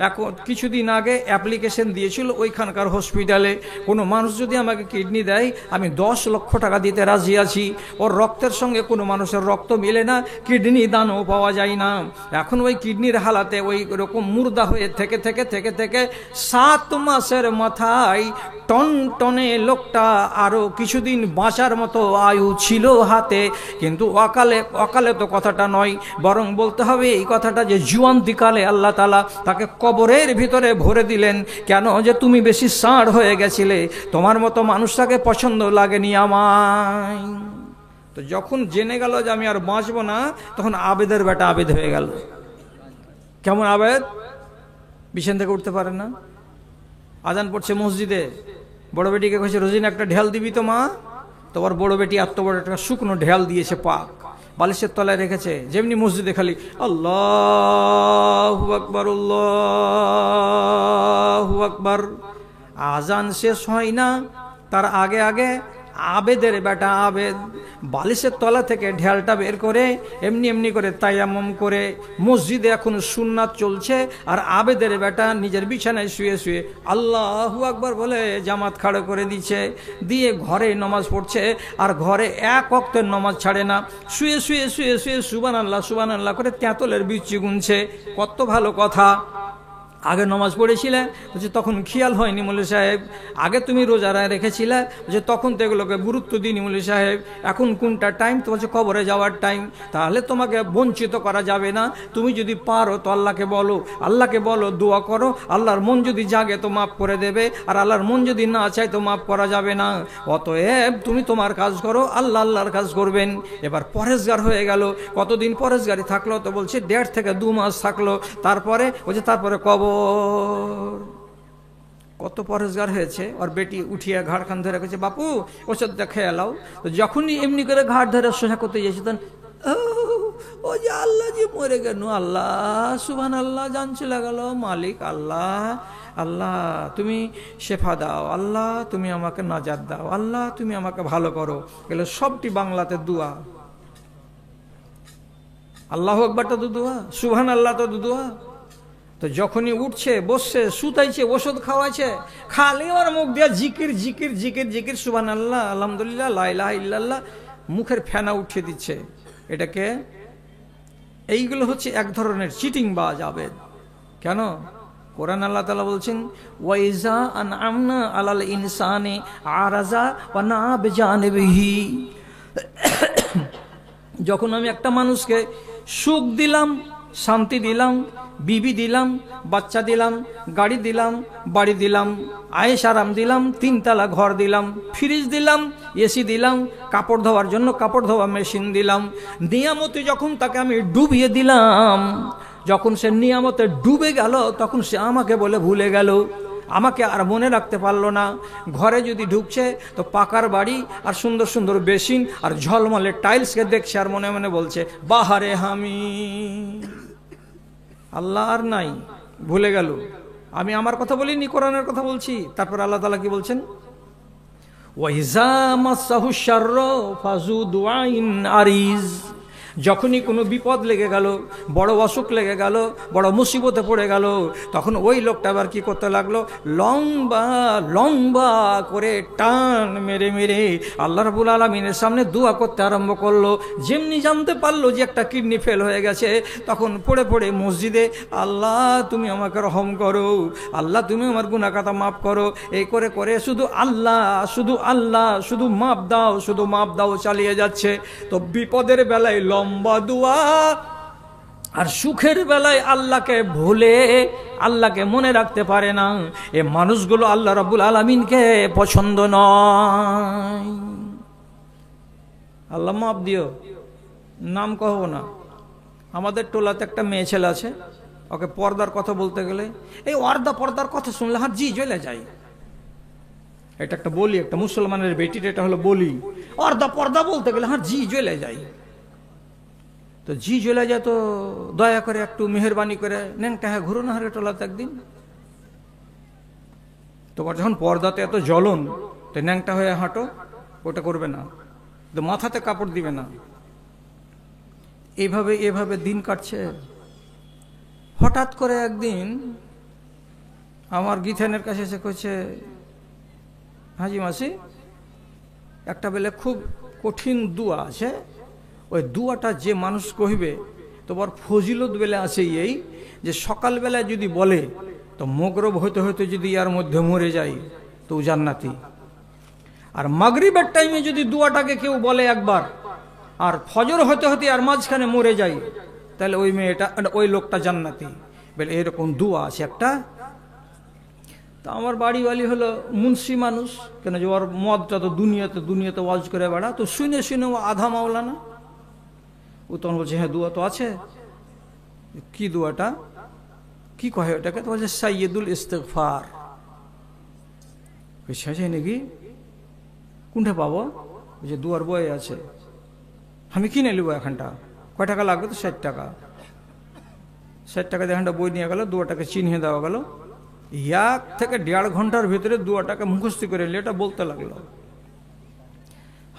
A: এখন কিছুদিন আগে অ্যাপ্লিকেশন দিয়েছিল ওইখানকার হসপিটালে, কোনো মানুষ যদি আমাকে কিডনি দেয় আমি 10 লক্ষ টাকা দিতে রাজি আছি। ওর রক্তের সঙ্গে কোনো মানুষের রক্ত মিলে না, কিডনি দানও পাওয়া যায় না। এখন ওই কিডনির হালাতে ওই রকম মুর্দা হয়ে থেকে থেকে থেকে থেকে 7 মাসের মাথায় টনটনে লোকটা আরো কিছুদিন বাঁচার মতো আয়ু ছিল হাতে, কিন্তু অকালে তো কথাটা নয়, বরং বলতে হবে এই কথাটা যে জুয়ান্তিকালে আল্লাহ তাআলা তাকে কবরের ভিতরে ভরে দিলেন। কেন? যে তুমি বেশি ষাঁড় হয়ে গেছিলে, তোমার মতো মানুষটাকে পছন্দ লাগেনি আমায়। তো যখন জেনে গেল যে আমি আর বাঁচবো না, তখন আবেদের বেটা আবেদ হয়ে গেল। কেমন আবেদ? বিছানা থেকে উঠতে পারে না। আজান পড়ছে মসজিদে, বড় বেটিকে কইছে রোজিনা একটা ঢেল দিবি তো মা। তোমার বড় বেটি এত বড় একটা শুকনো ঢেল দিয়েছে, পাক বালিশের তলায় রেখেছে। যেমনি মসজিদে খালি আল্লাহু আকবার আল্লাহু আকবার, আজান শেষ হয় না তার আগে আগে আবেদের বেটা আবেদ বালিশের তলা থেকে ঢেলটা বের করে এমনি এমনি করে তায়াম্মুম করে, মসজিদে এখন সুন্নাত চলছে, আর আবেদের বেটা নিজের বিছানায় শুয়ে শুয়ে আল্লাহু আকবার বলে জামাত খাড়া করে দিচ্ছে, দিয়ে ঘরে নামাজ পড়ছে। আর ঘরে এক ওয়াক্তের নামাজ ছাড়ে না, শুয়ে শুয়ে শুয়ে শুয়ে সুবহানাল্লাহ করে তেঁতলের বিচি গুনছে। কত ভালো কথা। আগে নামাজ পড়েছিলে যে তখন খেয়াল হয়নি মৌলভী সাহেব, আগে তুমি রোজা রেখেছিলে যে তখন তো এগুলোকে গুরুত্ব দিইনি মৌলভী সাহেব, এখন কোনটা টাইম? তো বলছে কবরে যাওয়ার টাইম। তাহলে তোমাকে বঞ্চিত করা যাবে না। তুমি যদি পারো তো আল্লাহকে বলো, দোয়া করো, আল্লাহর মন যদি জাগে তো মাফ করে দেবে, আর আল্লাহর মন যদি না চায় তো মাফ করা যাবে না। অতএব তুমি তোমার কাজ করো, আল্লাহর কাজ করবেন। এবার পরেশগার হয়ে গেল। কতদিন পরেশগারি থাকলো? তো বলছে 1.5 থেকে 2 মাস থাকলো। তারপরে কবর। কত পরেশগার হয়েছে। আর বেটি উঠিয়া ঘাড় খান ধরে গেছে, বাপু ওষুধটা খেয়ে এলাও। তো যখনই এমনি করে ঘাড় ধরে সোজা করতে গেছে, তখন ও যে আল্লাহ যে মরে গেল, আল্লাহ সুবহানাল্লাহ, জান চলে গেল, মালিক আল্লাহ, আল্লাহ তুমি শেফা দাও, আল্লাহ তুমি আমাকে নাজাত দাও, আল্লাহ তুমি আমাকে ভালো করো। এগুলো সবটি বাংলাতে দোয়া। আল্লাহু আকবারটা তো দোয়া, সুবহানাল্লাহ তো দোয়া। তো যখনই উঠছে, বসছে, সুতাইছে, ওষুধ খাওয়াইছে, খালি ওর মুখ দিয়ে জিকির জিকির জিকির জিকির, সুবহানাল্লাহ, আলহামদুলিল্লাহ, লা ইলাহা ইল্লাল্লাহ, মুখের ফেনা উঠিয়ে দিচ্ছে। এটাকে এইগুলো হচ্ছে এক ধরনের চিটিং বাজ আবেদ। কেন? কোরআন আল্লাহ তাআলা বলছেন ওয়াইজা আনআমনা আলাল ইনসানি আরাজা ওয়া না বিজানিবিহি, যখন আমি একটা মানুষকে সুখ দিলাম, শান্তি দিলাম, বিবি দিলাম, বাচ্চা দিলাম, গাড়ি দিলাম, বাড়ি দিলাম, আয়েশ আরাম দিলাম, 3 তলা ঘর দিলাম, ফ্রিজ দিলাম, এসি দিলাম, কাপড় ধোয়ার জন্য কাপড় ধোয়া মেশিন দিলাম। নিয়ামতে যখন তাকে আমি ডুবিয়ে দিলাম, যখন সে নিয়ামতে ডুবে গেল তখন সে আমাকে বলে ভুলে গেল, আমাকে আর মনে রাখতে পারলো না। ঘরে যদি ঢুকছে তো পাকার বাড়ি আর সুন্দর সুন্দর বেসিন আর ঝলমলে টাইলসকে দেখছে আর মনে মনে বলছে বাহারে হামি। আল্লাহ আর নাই, ভুলে গেল। আমি আমার কথা বলিনি, কোরআনের কথা বলছি। তারপর আল্লাহ তাআলা কি বলছেন? ওয়াইজা মাসাহু শাররু ফাযু দুআইন আরিজ। যখনই কোনো বিপদ লেগে গেল, বড় অসুখ লেগে গেল, বড় মুসিবতে পড়ে গেল, তখন ওই লোকটা আবার কি করতে লাগলো? লম্বা লম্বা করে টান মেরে মেরে আল্লাহ রাব্বুল আলামিনের সামনে দোয়া করতে আরম্ভ করলো। যেমনি জানতে পারলো যে একটা কিডনি ফেল হয়ে গেছে, তখন পড়ে পড়ে মসজিদে, আল্লাহ তুমি আমাকে রহম করো, আল্লাহ তুমি আমার গুনাহ খাতা মাফ করো, এই করে করে শুধু আল্লাহ, শুধু আল্লাহ, শুধু মাপ দাও, শুধু মাপ দাও চালিয়ে যাচ্ছে। তো বিপদের বেলায় লম্বা দোয়া, আর সুখের বেলায় আল্লাহকে ভুলে আল্লাহকে মনে রাখতে পারে না। এ মানুষগুলো আল্লাহ রাব্বুল আলামিনকে পছন্দ নয়। আল্লাহ মাপ দিও, নাম কহব না। আমাদের টোলাতে একটা মেয়ে ছেলে আছে, ওকে পর্দার কথা বলতে গেলে এই পর্দার কথা শুনলে হাত জি জ্বলে যায়। এটা একটা বলি, একটা মুসলমানের বেটির এটা হলো বলি। পর্দা বলতে গেলে হাত জি জ্বলে যায়। তো জি জ্বলে যায়, তো দয়া করে একটু মেহরবানি করে ন্যাংটা হ্যাঁ ঘুরো না হারে টোলাতে একদিন। তোমার যখন পর্দাতে এত জ্বলন, তো ন্যাংটা হয়ে হাঁটো, ওটা করবে না, তো মাথাতে কাপড় দিবে না। এভাবে এভাবে দিন কাটছে। হঠাৎ করে একদিন আমার গীথানের কাছে এসে কইছে, হাজি মাসি একটা বেলে খুব কঠিন দুয়া আছে, ওই দুয়াটা যে মানুষ কহিবে তোমার ফজিলত বেলা আছে এই যে সকালবেলায় যদি বলে তো মগরব হইতে হইতে যদি ইয়ার মধ্যে মরে যায় তো জান্নাতি, আর মাগরিবের টাইমে যদি দুয়াটাকে কেউ বলে একবার, আর ফজর হতে হতে আর মাঝখানে মরে যায়, তাহলে ওই মেয়েটা, ওই লোকটা জান্নাতি। বলে এরকম দুয়া আছে একটা। তো আমার বাড়িওয়ালি হলো মুন্সি মানুষ, কেন যে ওর মদটা তো দুনিয়াতে ওয়াজ করে বেড়া, তো শুনে শুনে ও আধা মাওলানা। ও তখন বলছে হ্যাঁ দুয়া তো আছে। কি দুয়াটা, কি কহে ওটাকে? তো বলছে সাইয়্যিদুল ইস্তিগফার। বুঝছে নাকি? কোনটা পাবো? বলছে দুয়ার বই আছে। আমি কিনে নেবো এখানটা। কয় টাকা লাগবে? তো 60 টাকা। 60 টাকা দিয়ে এখানটা বই নিয়ে গেল, দুয়াটাকে চিহ্নে দেওয়া গেল। 1 থেকে 1.5 ঘন্টার ভিতরে দুয়াটাকে মুখস্থি করে নিলে এটা বলতে লাগলো।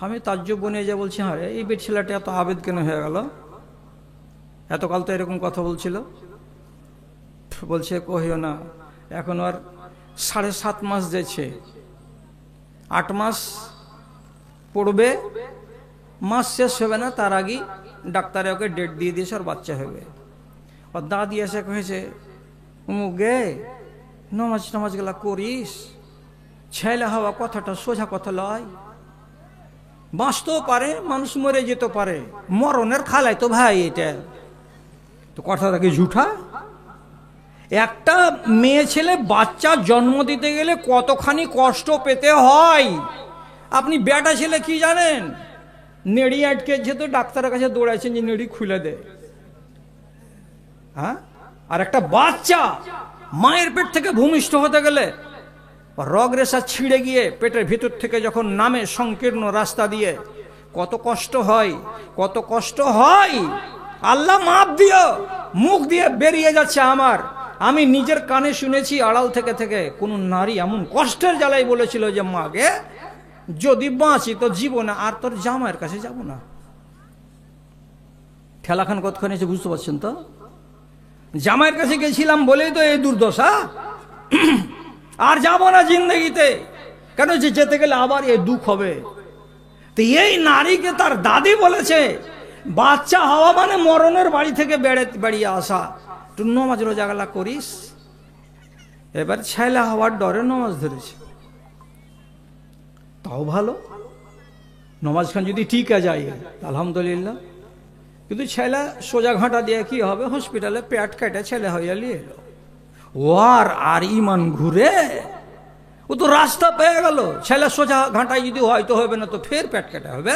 A: আমি তাজ্জব বনে যা বলছি, হ্যাঁ এই বেট ছেলেটা এত আবেদ কেন হয়ে গেল? এতকাল তো এরকম কথা বলছিল। বলছে কহিও না, এখন আর 7.5 মাস যাচ্ছে, 8 মাস পড়বে, মাস শেষ হবে না তার আগে ডাক্তারে ওকে ডেট দিয়ে দিয়েছে আর বাচ্চা হবে। আর দাদি এসে কহেছে অমুক গে নামাজ গেলা করিস, ছেলে হওয়া কথাটা সোজা কথা লয়। বাঁচতেও পারে, মানুষ মরে যেতে পারে, মরণের খালাই তো ভাই এটা। তো কথাটা কি ঝুঠা? একটা মেয়ে ছেলে বাচ্চা জন্ম দিতে গেলে কতখানি কষ্ট পেতে হয় আপনি বেটা ছেলে কি জানেন? নেড়ি আটকে যেত, ডাক্তারের কাছে দৌড়াইছেন যে নেড়ি খুলে দে। হ্যাঁ, আর একটা বাচ্চা মায়ের পেট থেকে ভূমিষ্ঠ হতে গেলে রগ রেশা ছিঁড়ে গিয়ে পেটের ভিতর থেকে যখন নামে সংকীর্ণ রাস্তা দিয়ে, কত কষ্ট হয়, কত কষ্ট হয়। আল্লাহ মাপ দিও, মুখ দিয়ে বেরিয়ে যাচ্ছে আমার। আমি নিজের কানে শুনেছি আড়াল থেকে থেকে কোন নারী এমন কষ্টের জ্বালাই বলেছিল যে মাকে যদি বাঁচি তো জীবনে আর তোর জামাইয়ের কাছে যাব না। ঠেলাখান কতক্ষণ এসে বুঝতে পারছেন তো? জামাইয়ের কাছে গেছিলাম বলেই তো এই দুর্দশা। আর যাব না জিন্দগিতে, কেন যে যেতে গেলে আবার এই দুঃখ হবে। তো এই নারীকে তার দাদি বলেছে বাচ্চা হওয়া মানে মরণের বাড়ি থেকে বেরিয়ে আসা, তুই নামাজ রোজাগালা করিস। এবার ছেলে হওয়ার ডরে নামাজ ধরেছে, তাও ভালো। নামাজ খান যদি ঠিক যায় আলহামদুলিল্লাহ, কিন্তু ছেলে সোজা ঘাঁটা দিয়ে কি হবে, হসপিটালে পেট কেটে ছেলে হইয়া নিয়ে এলো। ও আর ইমান ঘুরে, ও তো রাস্তা পেয়ে গেল। ছেলে সোজা ঘাঁটায় যদি হয় তো হবে না, তো ফের পেট কেটে হবে।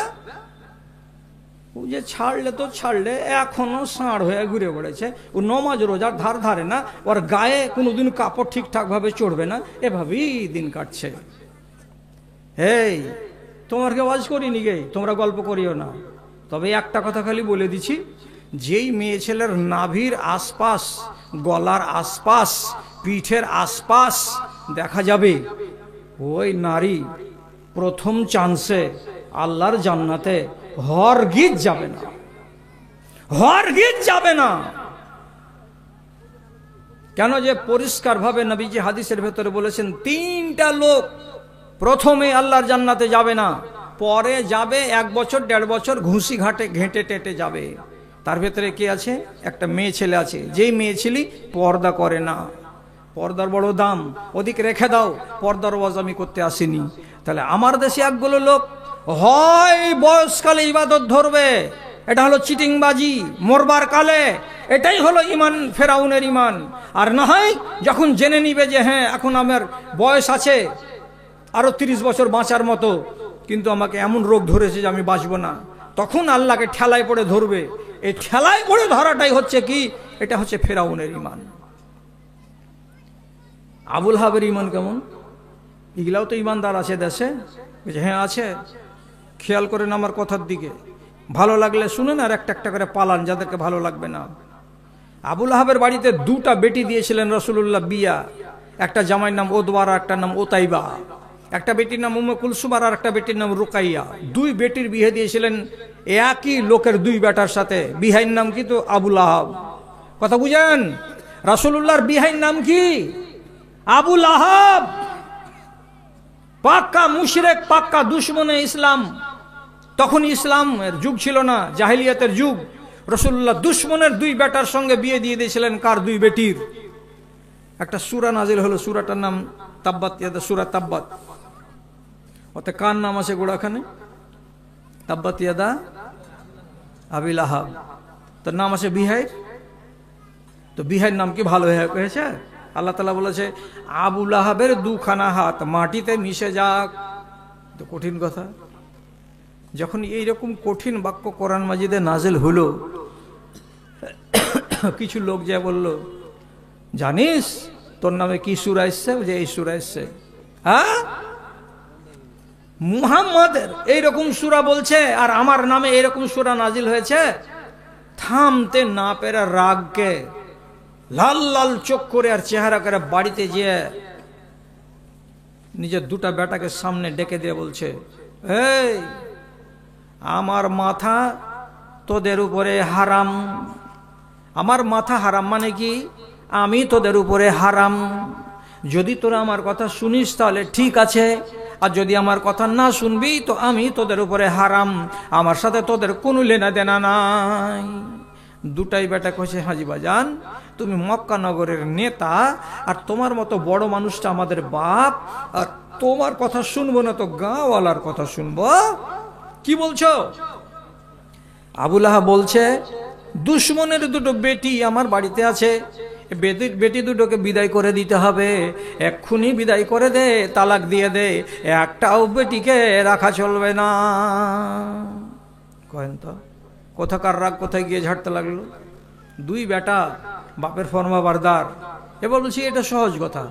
A: ও যে ছাড়লে তো ছাড়লে, এখনো ষাঁড় হয়ে ঘুরে বেড়েছে। ও নমাজ রোজার ধার ধারে না, ওর গায়ে কোনোদিন কাপড় ঠিকঠাক ভাবে চড়বে না, এভাবেই দিন কাটছে। এই তোমার কে ওয়াজ করিনি গে, তোমরা গল্প করিও না। তবে একটা কথা খালি বলে দিছি, যেই মেয়ে ছেলের নাভির আশপাশ, গলার আশপাশ, পিঠের আশপাশ দেখা যাবে, ওই নারী প্রথম চান্সে আল্লাহর জান্নাতে হরগিজ যাবে না, হরগিজ যাবে না। কেন যে পরিষ্কার ভাবে নবীজি হাদিসের ভেতরে বলেছেন, তিনটা লোক প্রথমে আল্লাহর জান্নাতে যাবে না, পরে যাবে 1 বছর 1.5 বছর ঘুষি ঘাটে ঘেঁটে টেটে যাবে। তার ভেতরে কে আছে? একটা মেয়ে ছেলে আছে, যেই মেয়ে ছেলে পর্দা করে না। পর্দার বড় দাম, ওদিক রেখে দাও, পর্দার ওয়াজ আমি করতে আসিনি। তাহলে আমার দেশে একগুলো লোক হয় বয়সকালে ইবাদত ধরবে, এটা হলো চিটিংবাজি, মরবার কালে, এটাই হলো ইমান, ফেরাউনের ইমান। আর না হয় যখন জেনে নিবে যে হ্যাঁ এখন আমার বয়স আছে আরো 30 বছর বাঁচার মতো, কিন্তু আমাকে এমন রোগ ধরেছে যে আমি বাঁচবো না, তখন আল্লাহকে ঠেলায় পড়ে ধরবে। এই ঠেলায় পড়ে ধরাটাই হচ্ছে কি, এটা হচ্ছে ফেরাউনের ইমান। আবুল হাবের ইমান কেমন? এগুলাও তো ইমানদার আছে দেশে। হ্যাঁ আছে, খেয়াল করেন আমার কথার দিকে, ভালো লাগলে শুনেন আর একটা একটা করে পালান যাদেরকে ভালো লাগবে না। আবুল হাবের বাড়িতে 2টা বেটি দিয়েছিলেন রাসূলুল্লাহ বিয়া। একটা জামাইয়ের নাম ওদবার, একটা নাম ওতাইবা। একটা বেটির নাম উম্মে কুলসুম আর একটা বেটির নাম রুকাইয়া। 2 বেটির বিয়ে দিয়েছিলেন একই লোকের 2 বেটার সাথে। বিহাইর নাম কি? তো আবুল আহাব। কথা বুঝেন? রাসূলুল্লাহর বিহাইর নাম কি? আবুল আহাব। পাক্কা মুশরিক, পাক্কা দুশমনে ইসলাম। তখন ইসলামের যুগ ছিল না, জাহিলিয়াতের যুগ। রাসূলুল্লাহ দুশমনের 2 বেটার সঙ্গে বিয়ে দিয়ে দিয়েছিলেন। কার? 2 বেটির। একটা সূরা নাজিল হলো, সূরাটার নাম তাব্বাত ইয়াদা, সূরা তাব্বাত। ওতে কার নাম আছে গোড়াখানে? তাব্বাত ইয়াদা আবিল আহাব। তার নাম আছে বিহাইর। তো বিহাইর নাম কি ভালো হয়েছে? আল্লাহ তাআলা বলেছে আবুল আহাবের 2খানা হাত মাটিতে মিশে যাক। তো কঠিন কথা। যখন এইরকম কঠিন বাক্য কোরআন মাজিদে নাজিল হলো, কিছু লোক যা বলল, জানিস তোর নামে কি সূরা এসছে? যে এই সূরা এসছে। হ্যাঁ, মুহাম্মাদের এইরকম সূরা বলছে আর আমার নামে এইরকম সূরা নাজিল হয়েছে। থামতে না পেরে রাগকে লাল লাল চোখ করে আর চেহারা করে বাড়িতে যেয়ে নিজের 2টা বেটাকে সামনে ডেকে দিয়ে বলছে, এই আমার মাথা তোদের উপরে হারাম। আমার মাথা হারাম মানে কি? আমি তোদের উপরে হারাম। যদি তোরা আমার কথা শুনিস তাহলে ঠিক আছে, আর যদি আমার কথা না শুনবি তো আমি তোদের উপরে হারাম। আমার সাথে তোদের কোনো লেনা দেনা নাই। 2টাই বেটা কইছে, হাজি বাজান তুমি মক্কা নগরের নেতা, আর তোমার মতো বড় মানুষটা আমাদের বাপ, আর তোমার কথা শুনবো না তো গাঁওয়ালার কথা শুনবো? কি বলছো? আবুল আহাব বলছে, দুশমনের 2টো বেটি আমার বাড়িতে আছে, বেটি 2টোকে বিদায় করে দিতে হবে। এক্ষুনি বিদায় করে দে, তালাক দিয়ে দে, একটাও বেটিকে রাখা চলবে না। কহেন তো কোথাকার রাগ কোথায় গিয়ে ঝাড়তে লাগলো? 2 বেটা, বাপের ফরমা বারদার। এবার বলছি এটা সহজ কথা,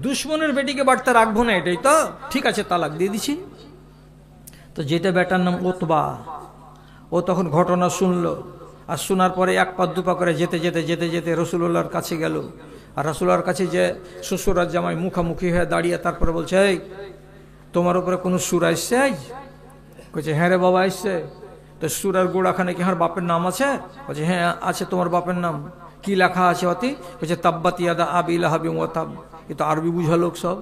A: দুশমনের বেটিকে বাড়তে রাখবো না, এটাই তো ঠিক আছে, তালাক দিয়ে দিছি। তো যেটা বেটার নাম ওতবা, ও তখন ঘটনা শুনলো, আর শোনার পরে 1 পা 2 পা করে যেতে যেতে যেতে যেতে রাসূলুল্লাহর কাছে গেল। আর রাসূলুল্লাহর কাছে যে শ্বশুর আর জামাই মুখামুখি হয়ে দাঁড়িয়ে, তারপরে বলছে, এই তোমার উপরে কোনো সূরা এসছে? কইছে, হ্যাঁ রে বাবা এসছে। তো সূরার গোড়াখানে কি আমার বাপের নাম আছে? বলছে, হ্যাঁ আছে, তোমার বাপের নাম কি লেখা আছে অতি? বলছে, তাব্বাত ইয়াদা আবি লাহাবিন ওয়া তাব। এ তো আরবি বুঝা লোক সব।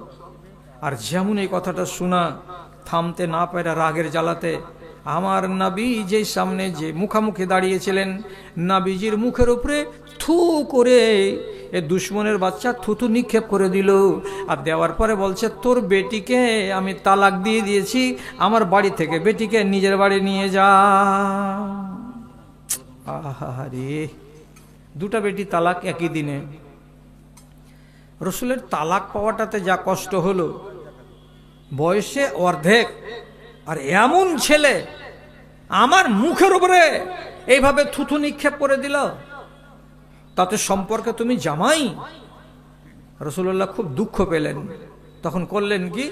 A: আর যেমন এই কথাটা শোনা, থামতে না পারে রাগের জ্বালাতে আমার নবী যে সামনে যে মুখামুখি দাঁড়িয়েছিলেন, নবীজির মুখের উপরে থু করে এ দুশমনের বাচ্চা থুতু নিক্ষেপ করে দিল। আর দেওয়ার পরে বলছে, তোর বেটিকে আমি তালাক দিয়ে দিয়েছি, আমার বাড়ি থেকে বেটিকে নিজের বাড়ি নিয়ে যা। আহারে, দুটা বেটি তালাক একই দিনে। রসুলের তালাক পাওয়াটাতে যা কষ্ট হলো, বয়সে অর্ধেক, আর এমন ছেলে আমার মুখের উপরে এইভাবে থুথু নিক্ষেপ করে দিল, তাতে সম্পর্কে তুমি জামাই। রসুল্লাহ খুব দুঃখ পেলেন। তখন করলেন কি,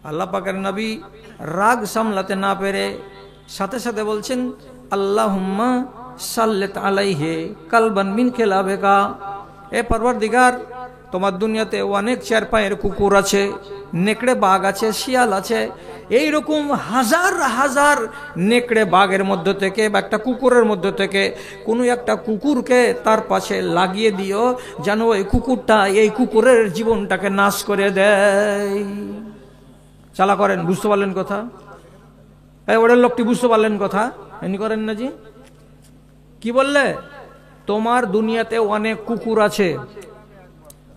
A: আল্লাহ পাকের নবী রাগ সামলাতে না পেরে সাথে সাথে বলছেন, আল্লাহুম্মা সাল্লিত আলাইহি কালবান মিন কিলাবিকা, এ পরওয়ারদিগার, তোমার দুনিয়াতে অনেক চার পায়ের কুকুর আছে, নেকড়ে বাঘ আছে, শিয়াল আছে, এইরকম হাজার হাজার নেকড়ে বাঘের মধ্য থেকে বা একটা কুকুরের মধ্য থেকে কোনো একটা কুকুরকে তার পাশে লাগিয়ে দিও, যেন ওই কুকুরটা এই কুকুরের জীবনটাকে নাশ করে দেয়। চালা করেন, বুঝতে পারলেন কথা? এই ওদের লোকটি বুঝতে পারলেন কথা? এমনি করেন না জি। কি বললে? তোমার দুনিয়াতে অনেক কুকুর আছে,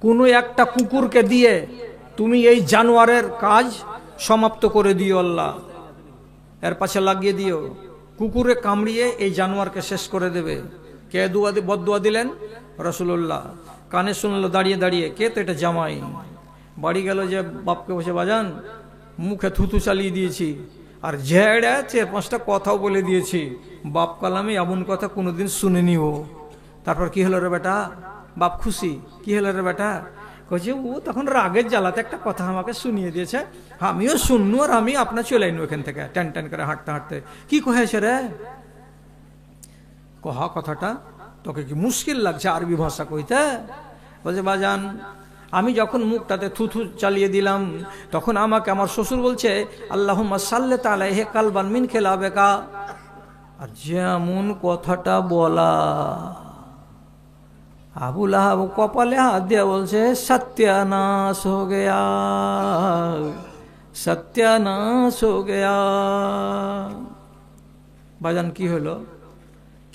A: কোনো একটা কুকুরকে দিয়ে তুমি এই জানোয়ারের কাজ সমাপ্ত করে দিও, আল্লাহ এর পাশে লাগিয়ে দিও, কুকুরে কামড়িয়ে এই জানোয়ারকে শেষ করে দেবে। কে বদদুয়া দিলেন? রাসূলুল্লাহ। কানে শুনলো দাঁড়িয়ে দাঁড়িয়ে, কে? তো এটা জামাই। বাড়ি গেল, যে বাপকে বসে, বাজান মুখে থুথু চালিয়ে দিয়েছি, আর ঝেড়ে 4-5টা কথাও বলে দিয়েছি, বাপ কালামে এমন কথা কোনোদিন শুনেনি ও। তারপর কি হলো রে বেটা? বাপ খুশি। কি হলো রে বেটা? কইছে, ও তখন রাগের জ্বালাতে একটা কথা আমাকে শুনিয়ে দিয়েছে, আমিও শুননু, আর আমি আপনার চলে আইনু এখান থেকে টান টান করে হাঁটতে হাঁটতে। কি কহেছে রে? কহা কথাটা তোকে কি মুশকিল লাগছে আরবি ভাষা কইতে? বলছে, বাজান আমি যখন মুখটাতে থুথু চালিয়ে দিলাম, তখন আমাকে আমার শ্বশুর বলছে, আল্লাহুম্মা সাল্লিত আলাইহি কালবান মিন কিলাবিকা। আর যেমন কথাটা বলা, আবু লাহাব কপালে হাত দিয়ে বলছে, সত্যানাশ হো গয়া, সত্যানাশ হো গয়া। বাজান কি হলো?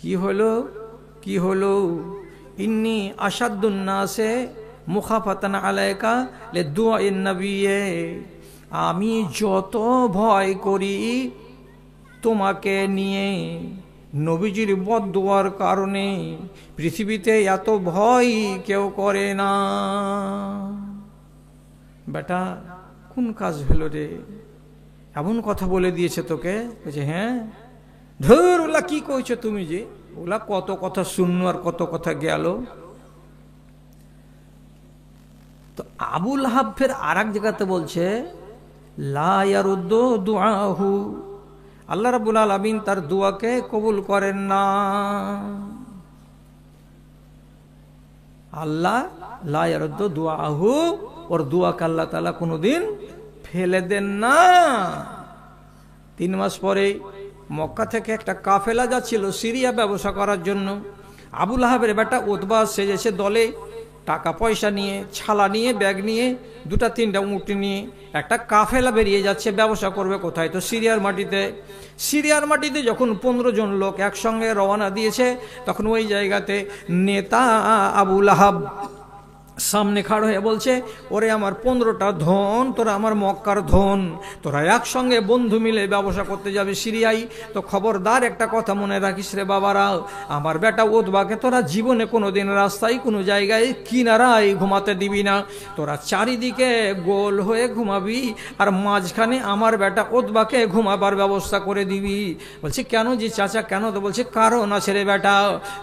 A: কি হলো? কি হলো? ইন্নী আশাদ্দুন নাসে মুখাফাতান আলাইকা লিদুআইন নবিয়ে, আমি যত ভয় করি তোমাকে নিয়ে নবীজির বদদুয়ার কারণে, পৃথিবীতে এত ভয় কেউ করে না। বেটা কোন কাজ হলো রে? এমন কথা বলে দিয়েছে তোকে? বলছে, হ্যাঁ। ধর ওলা কি কইছো তুমি, যে ওলা কত কথা শুনলো আর কত কথা গেল। তো আবু লাহাব ফের আর এক জায়গাতে বলছে, লা ইয়ারুদ্দু দুআহু, আল্লাহ রাব্বুল আলামিন তার দোয়াকে কবুল করেন না। আল্লাহ লা ইয়ারুদ্দু দুআহু, ওর দোয়াকে আল্লাহ তাআলা কোনোদিন ফেলে দেন না। 3 মাস পরে মক্কা থেকে একটা কাফেলা যাচ্ছিল সিরিয়া ব্যবসা করার জন্য। আবু লাহাবের বেটা উতবা সেজেছে দলে, টাকা পয়সা নিয়ে, ছালা নিয়ে, ব্যাগ নিয়ে, 2-3টা উট নিয়ে একটা কাফেলা বেরিয়ে যাচ্ছে। ব্যবসা করবে কোথায়? তো সিরিয়ার মাটিতে। সিরিয়ার মাটিতে যখন 15 জন লোক একসঙ্গে রওনা দিয়েছে, তখন ওই জায়গাতে নেতা আবু লাহাব সামনে খাড় হয়ে বলছে, ওরে আমার 15টা ধন, তোরা আমার মক্কার ধন, তোরা একসঙ্গে বন্ধু মিলে ব্যবসা করতে যাবে সিরিয়ায়, তো খবরদার একটা কথা মনে রাখিস রে বাবারা, আমার বেটা উতবাকে তোরা জীবনে কোনোদিন রাস্তায় কোনো জায়গায় কিনারায় ঘুমাতে দিবি না, তোরা চারিদিকে গোল হয়ে ঘুমাবি, আর মাঝখানে আমার বেটা উতবাকে ঘুমাবার ব্যবস্থা করে দিবি। বলছে, কেন জি চাচা, কেন? তো বলছে, কারণ আছে রে বেটা,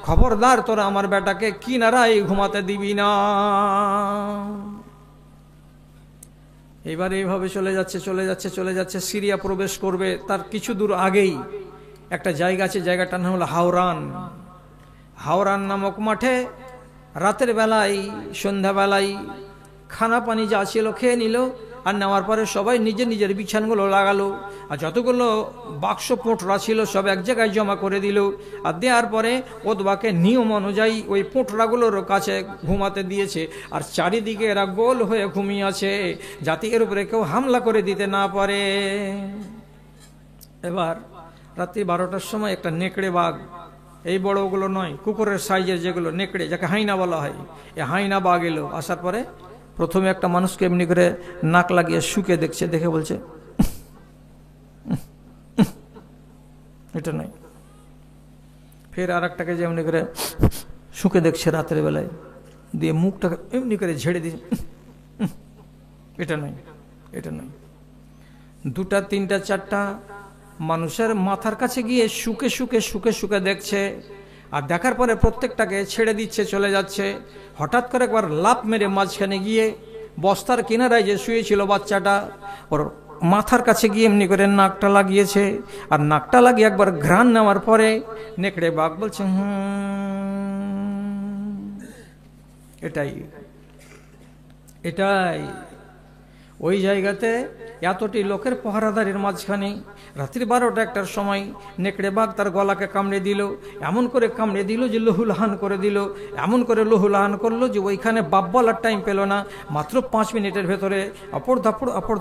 A: খবরদার তোরা আমার বেটাকে কিনারায় ঘুমাতে দিবি না। এবার এইভাবে চলে যাচ্ছে চলে যাচ্ছে চলে যাচ্ছে, সিরিয়া প্রবেশ করবে। তার কিছু দূর আগেই একটা জায়গা আছে, জায়গাটার নাম হলো হাওরান। হাওরান নামক মাঠে রাতের বেলায়, সন্ধ্যাবেলায় খানা পানি যা ছিল খেয়ে নিল, আর নেওয়ার পরে সবাই নিজের নিজের বিছানগুলো লাগালো, আর যতগুলো বাক্স পোঁটরা ছিল সব এক জায়গায় জমা করে দিল। আর দেওয়ার পরে উতবাকে নিয়ম অনুযায়ী ওই পোঁটরাগুলোর কাছে ঘুমাতে দিয়েছে, আর চারিদিকে এরা গোল হয়ে ঘুমিয়ে আছে, যাতে এর উপরে কেউ হামলা করে দিতে না পারে। এবার রাত্রি 12টার সময় একটা নেকড়ে বাঘ, এই বড়গুলো নয়, কুকুরের সাইজের যেগুলো নেকড়ে, যাকে হাইনা বলা হয়, এই হাইনা বাঘ এলো। আসার পরে প্রথমে একটা মানুষকে এমনি করে নাক লাগিয়ে শুকে দেখছে, দেখে বলছে, এটা নয়। ফের আর একটাকে যে এমনি করে শুকে দেখছে রাতের বেলায়, দিয়ে মুখটাকে এমনি করে ঝেড়ে দিয়েছে। এটা নয়, এটা নয়। দুটা তিনটা চারটা মানুষের মাথার কাছে গিয়ে শুকে শুকে শুকে শুকে দেখছে, আর দেখার পরে প্রত্যেকটাকে ছেড়ে দিচ্ছে, চলে যাচ্ছে। হঠাৎ করে একবার লাফ মেরে মাঝখানে গিয়ে বস্তার কিনারায় যে শুয়েছিল বাচ্চাটা, ওর মাথার কাছে গিয়ে এমনি করে নাকটা লাগিয়েছে। আর নাকটা লাগিয়ে একবার ঘ্রাণ নেওয়ার পরে নেকড়ে বাঘ বলছে এটাই এটাই। ওই জায়গাতে এতটি লোকের পহারাদারির মাঝখানে রাত্রি 12টা-1টার সময় নেকড়ে বাঘ তার গলাকে কামড়ে দিল, এমন করে কামড়ে দিল যে লহুলাহান করে দিল, এমন করে লহুলাহান করলো যে ওইখানে বাপ বলার টাইম পেল না। মাত্র 5 মিনিটের ভেতরে আপড়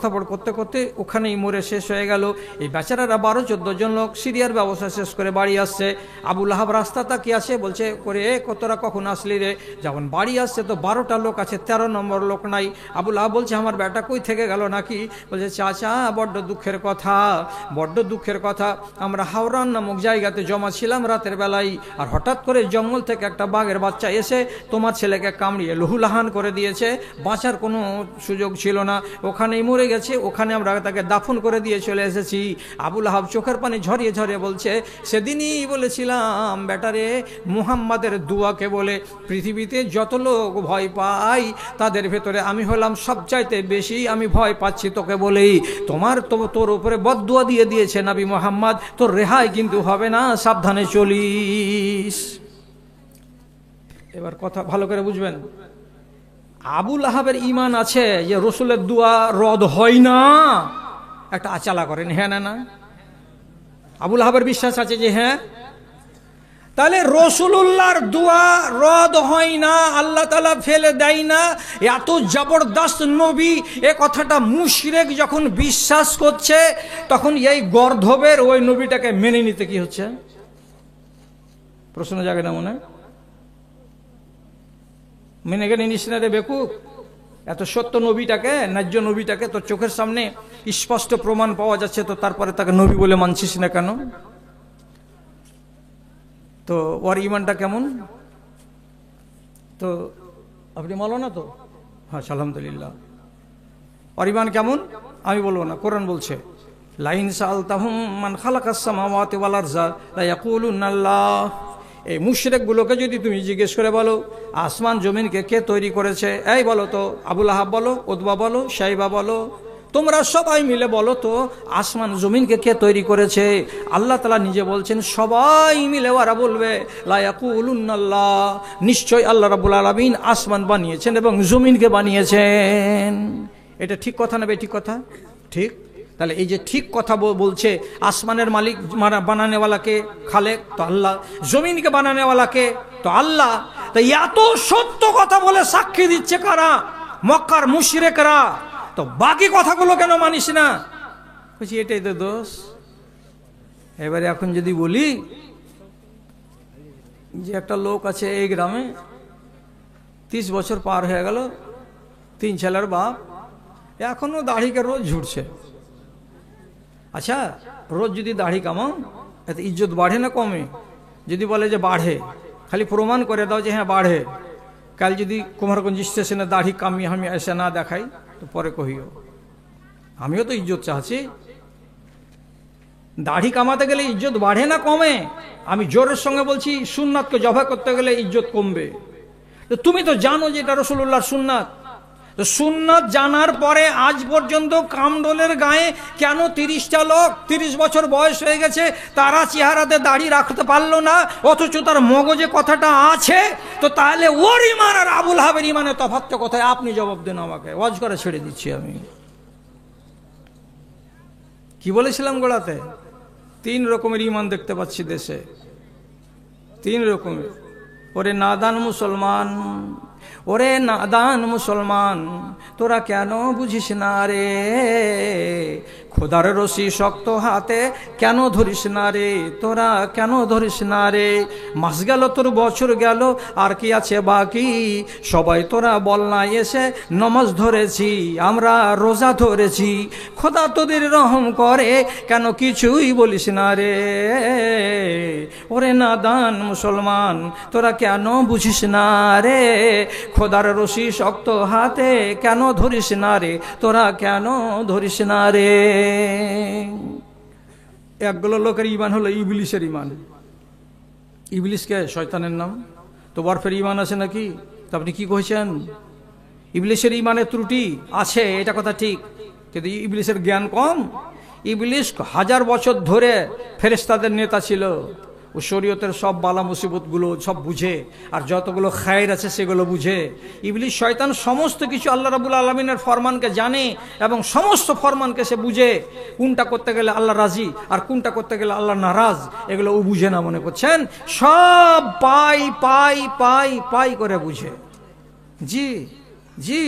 A: ধাপড় করতে করতে ওখানেই মরে শেষ হয়ে গেল। এই বেচারারা 12-14 জন লোক সিরিয়ার ব্যবস্থা শেষ করে বাড়ি আসছে। আবু লাহাব রাস্তা তাকিয়ে আছে, বলছে করে কতরা কখন আসলি রে? যখন বাড়ি আসছে তো 12টা লোক আছে, 13 নম্বর লোক নাই। আবু লাহাব বলছে আমার বেটা কই থেকে গেল নাকি? বলছে চাচা বড্ড দুঃখের কথা, বড্ড দুঃখের কথা। আমরা হাওরান নামক জায়গাতে জমা ছিলাম রাতের বেলায়, আর হঠাৎ করে জঙ্গল থেকে একটা বাঘের বাচ্চা এসে তোমার ছেলেকে কামড়িয়ে লহুলাহান করে দিয়েছে, বাঁচার কোনো সুযোগ ছিল না, ওখানেই মরে গেছে, ওখানে আমরা তাকে দাফন করে দিয়ে চলে এসেছি। আবু লাহাব চোখের পানি ঝরিয়ে ঝরিয়ে বলছে সেদিনই বলেছিলাম বেটারে, মুহাম্মাদের দুয়াকে বলে পৃথিবীতে যত লোক ভয় পায় তাদের ভেতরে আমি হলাম সবচাইতে বেশি, আমি ভয় পাচ্ছি তোকে বলেই। তোর উপরে বদদুয়া দিয়ে দিয়েছে নবী মুহাম্মদ, তোর রেহাই কিন্তু হবে না, সাবধানে চলিস। এবার কথা ভালো করে বুঝবেন। আবু লাহাবের ঈমান আছে যে রসুলের দোয়া রদ হয় না, একটা আচালা করেন হ্যাঁ না? আবু লাহাবের বিশ্বাস আছে যে হ্যাঁ, তাহলে রসুলুল্লাহর দোয়া রদ হয় না, আল্লাহ তাআলা ফেলে দেয় না। এত জবরদস্ত নবী, এ কথাটা মুশরিক যখন বিশ্বাস করছে, তখন এই গর্ধবের ওই নবীটাকে মেনে নিতে কি হচ্ছে? প্রশ্ন জাগে না মনে? মেনে গেলে নিস না রে বেকুব? এত সত্য নবীটাকে, ন্যায্য নবীটাকে তোর চোখের সামনে স্পষ্ট প্রমাণ পাওয়া যাচ্ছে, তো তারপরে তাকে নবী বলে মানছিস না কেন? তো ওর ইমানটা কেমন? তো আপনি বলো না তো? হ্যাঁ আলহামদুলিল্লাহ। ওর ইমান কেমন আমি বলবো না, কোরআন বলছে লাইন সাআলতাহুম মান খালাকাস সামাওয়াতি ওয়াল আরযা লা ইয়াকুলুনা আল্লাহ। এই মুশরিকগুলোকে যদি তুমি জিজ্ঞেস করে বলো আসমান জমিনকে কে তৈরি করেছে, এই বলো তো, আবু লাহাব বলো, উতবা বলো, শাইবা বলো, তোমরা সবাই মিলে বলো তো আসমান জমিনকে কে তৈরি করেছে? আল্লাহ তাআলা নিজে বলছেন সবাই মিলে ওরা বলবে লা ইয়াকুলুনাল্লাহ, নিশ্চয় আল্লাহ রাব্বুল আলামিন আসমান বানিয়েছেন এবং জমিনকে বানিয়েছেন। এটা ঠিক কথা না বেঠিক কথা? ঠিক। তাহলে এই যে ঠিক কথা বলছে, আসমানের মালিক বানানেওয়ালাকে খালেক তো আল্লাহ, জমিনকে বানানেওয়ালাকে তো আল্লাহ। তো এত সত্য কথা বলে সাক্ষী দিচ্ছে কারা? মক্কার মুশরিকরা। তো বাকি কথাগুলো কেন মানিস না? বলছি এটাই তো দোষ। এবারে এখন যদি বলি যে একটা লোক আছে এই গ্রামে, 30 বছর পার হয়ে গেল, 3 ছেলের বাপ, এখনো দাড়িকে রোজ ঝুটছে। আচ্ছা রোজ যদি দাড়ি কামাও এতে ইজ্জত বাড়ে না কমে? যদি বলে যে বাড়ে, খালি প্রমাণ করে দাও যে হ্যাঁ বাড়ে। কাল যদি কুমারগঞ্জ স্টেশনে দাড়ি কামিয়ে আমি এসে না দেখাই তো পরে কহিও, আমিও তো ইজ্জত চাচ্ছি। দাড়ি কামাতে গেলে ইজ্জত বাড়ে না কমে? আমি জোরের সঙ্গে বলছি সুন্নাতকে জবা করতে গেলে ইজ্জত কমবে। তো তুমি তো জানো যে এটা রাসূলুল্লাহর সুন্নাত। তো সুন্নাত জানার পরে আজ পর্যন্ত কামডোলের গায়ে কেন 30টা লোক 30 বছর বয়স হয়ে গেছে তারা চেহারাতে দাড়ি রাখতে পারলো না, অথচ তার মগজে কথাটা আছে? তো তাহলে ওর ইমান আর আবু লাহাবের ইমানের তফাৎ কোথায়? আপনি জবাব দেন আমাকে, ওয়াজ করে ছেড়ে দিচ্ছি আমি। কি বলেছিলাম গোড়াতে? 3 রকমের ইমান দেখতে পাচ্ছি দেশে, 3 রকমের। ওরে নাদান মুসলমান, ওরে নাদান মুসলমান, তোরা কেন বুঝিস না রে? খোদার রশি শক্ত হাতে কেন ধরিস না রে? তোরা কেন ধরিস না রে? মাস গেল তোর, বছর গেল, আর কি আছে বাকি? সবাই তোরা বল না এসে নমাজ ধরেছি, আমরা রোজা ধরেছি। খোদা তোদের রহম করে, কেন কিছুই বলিস না রে? ওরে নাদান মুসলমান, তোরা কেন বুঝিস না রে? খোদার রশি শক্ত হাতে কেন ধরিস না রে? তোরা কেন ধরিস না রে? একগুলো লোকের ইমান হলো ইবলিসের ইমান। ইবলিসকে শয়তানের নাম, তো বরফের ইমান আছে নাকি? তো আপনি কি কইছেন? ইবলিসের ইমানের ত্রুটি আছে, এটা কথা ঠিক, কিন্তু ইবলিসের জ্ঞান কম। ইবলিস 1000 বছর ধরে ফেরেশতাদের নেতা ছিল। ও শরীয়তের সব বালা মুসিবতগুলো সব বুঝে, আর যতগুলো খায়ের আছে সেগুলো বুঝে। ইবলিস শয়তান সমস্ত কিছু আল্লাহ রাব্বুল আলামিনের ফরমানকে জানে, এবং সমস্ত ফরমানকে সে বুঝে। কোনটা করতে গেলে আল্লাহ রাজি আর কোনটা করতে গেলে আল্লাহ নারাজ, এগুলো ও বুঝে না মনে করছেন। সব পাই পাই পাই পাই করে বুঝে। জি জি,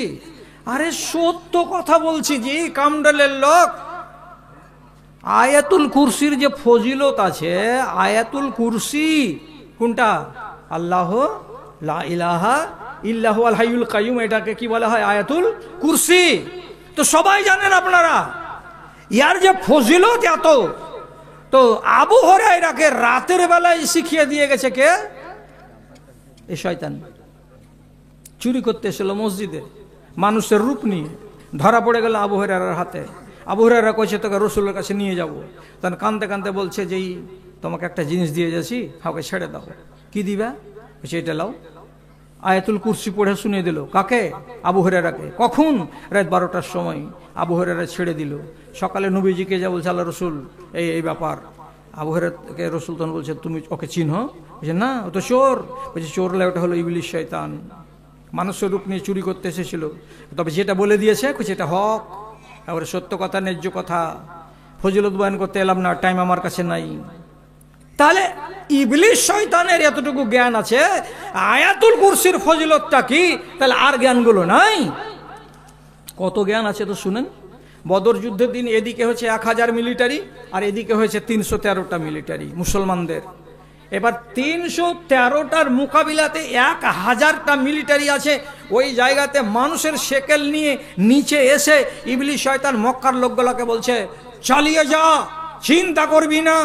A: আরে সত্য কথা বলছি জি, কামডালের লোক। আয়াতুল কুরসির যে ফজিলত আছে, আয়াতুল কুরসি কোনটা? আল্লাহ লা ইলাহা ইল্লাহু আল হাইয়ুল কাইয়ুম, এটাকে কি বলা হয়? আয়াতুল কুরসি। তো সবাই জানেন আপনারা, ইয়ার যে ফজিলত এত, তো আবু হুরায়রাকে রাতের বেলায় শিখিয়ে দিয়ে গেছে কে? এই শয়তান। চুরি করতে এসেছিল মসজিদে, মানুষের রূপ নিয়ে, ধরা পড়ে গেল আবু হুরায়রার হাতে। আবু হুরায়রা কইছে তোকে রসুলের কাছে নিয়ে যাব। তখন কাঁদতে কাঁদতে বলছে যে তোমাকে একটা জিনিস দিয়ে যাচ্ছি, কাউকে ছেড়ে দাও। কি দিবা? বলছে এটা লাও। আয়াতুল কুরসি পড়ে শুনিয়ে দিল। কাকে? আবু হুরায়রাকে। কখন? রাত 12টার সময়। আবু হুরায়রা ছেড়ে দিল। সকালে নবীজিকে যা বলছে আল্লাহ রসুল এই ব্যাপার। আবু হুরায়রাকে রসুল তখন বলছে তুমি ওকে চিনহ? বলছে না, ও তো চোর। বলছে চোর লা, ওটা হলো ইবলিস শয়তান, মানুষের রূপ নিয়ে চুরি করতে এসেছিল। তবে যেটা বলে দিয়েছে এটা হক, এবারে সত্য কথা, ন্যায্য কথা। ফজিলত বয়ান করতে এলাম না, টাইম আমার কাছে নাই। তাহলে ইবলিস শয়তানের এতটুকু জ্ঞান আছে, আয়াতুল কুরসির ফজিলতটা কি? তাহলে আর জ্ঞানগুলো নাই? কত জ্ঞান আছে তো শুনেন। বদর যুদ্ধের দিন এদিকে হচ্ছে 1000 মিলিটারি, আর এদিকে হয়েছে 313টা মিলিটারি মুসলমানদের। এবার 313টার মোকাবিলাতে 1000টা মিলিটারি আছে। ওই জায়গাতে মানুষের শেকেল নিয়ে নিচে এসে ইবলিস শয়তান মক্কার লোকগুলোকে বলছে চালিয়ে যা, চিন্তা করবি না,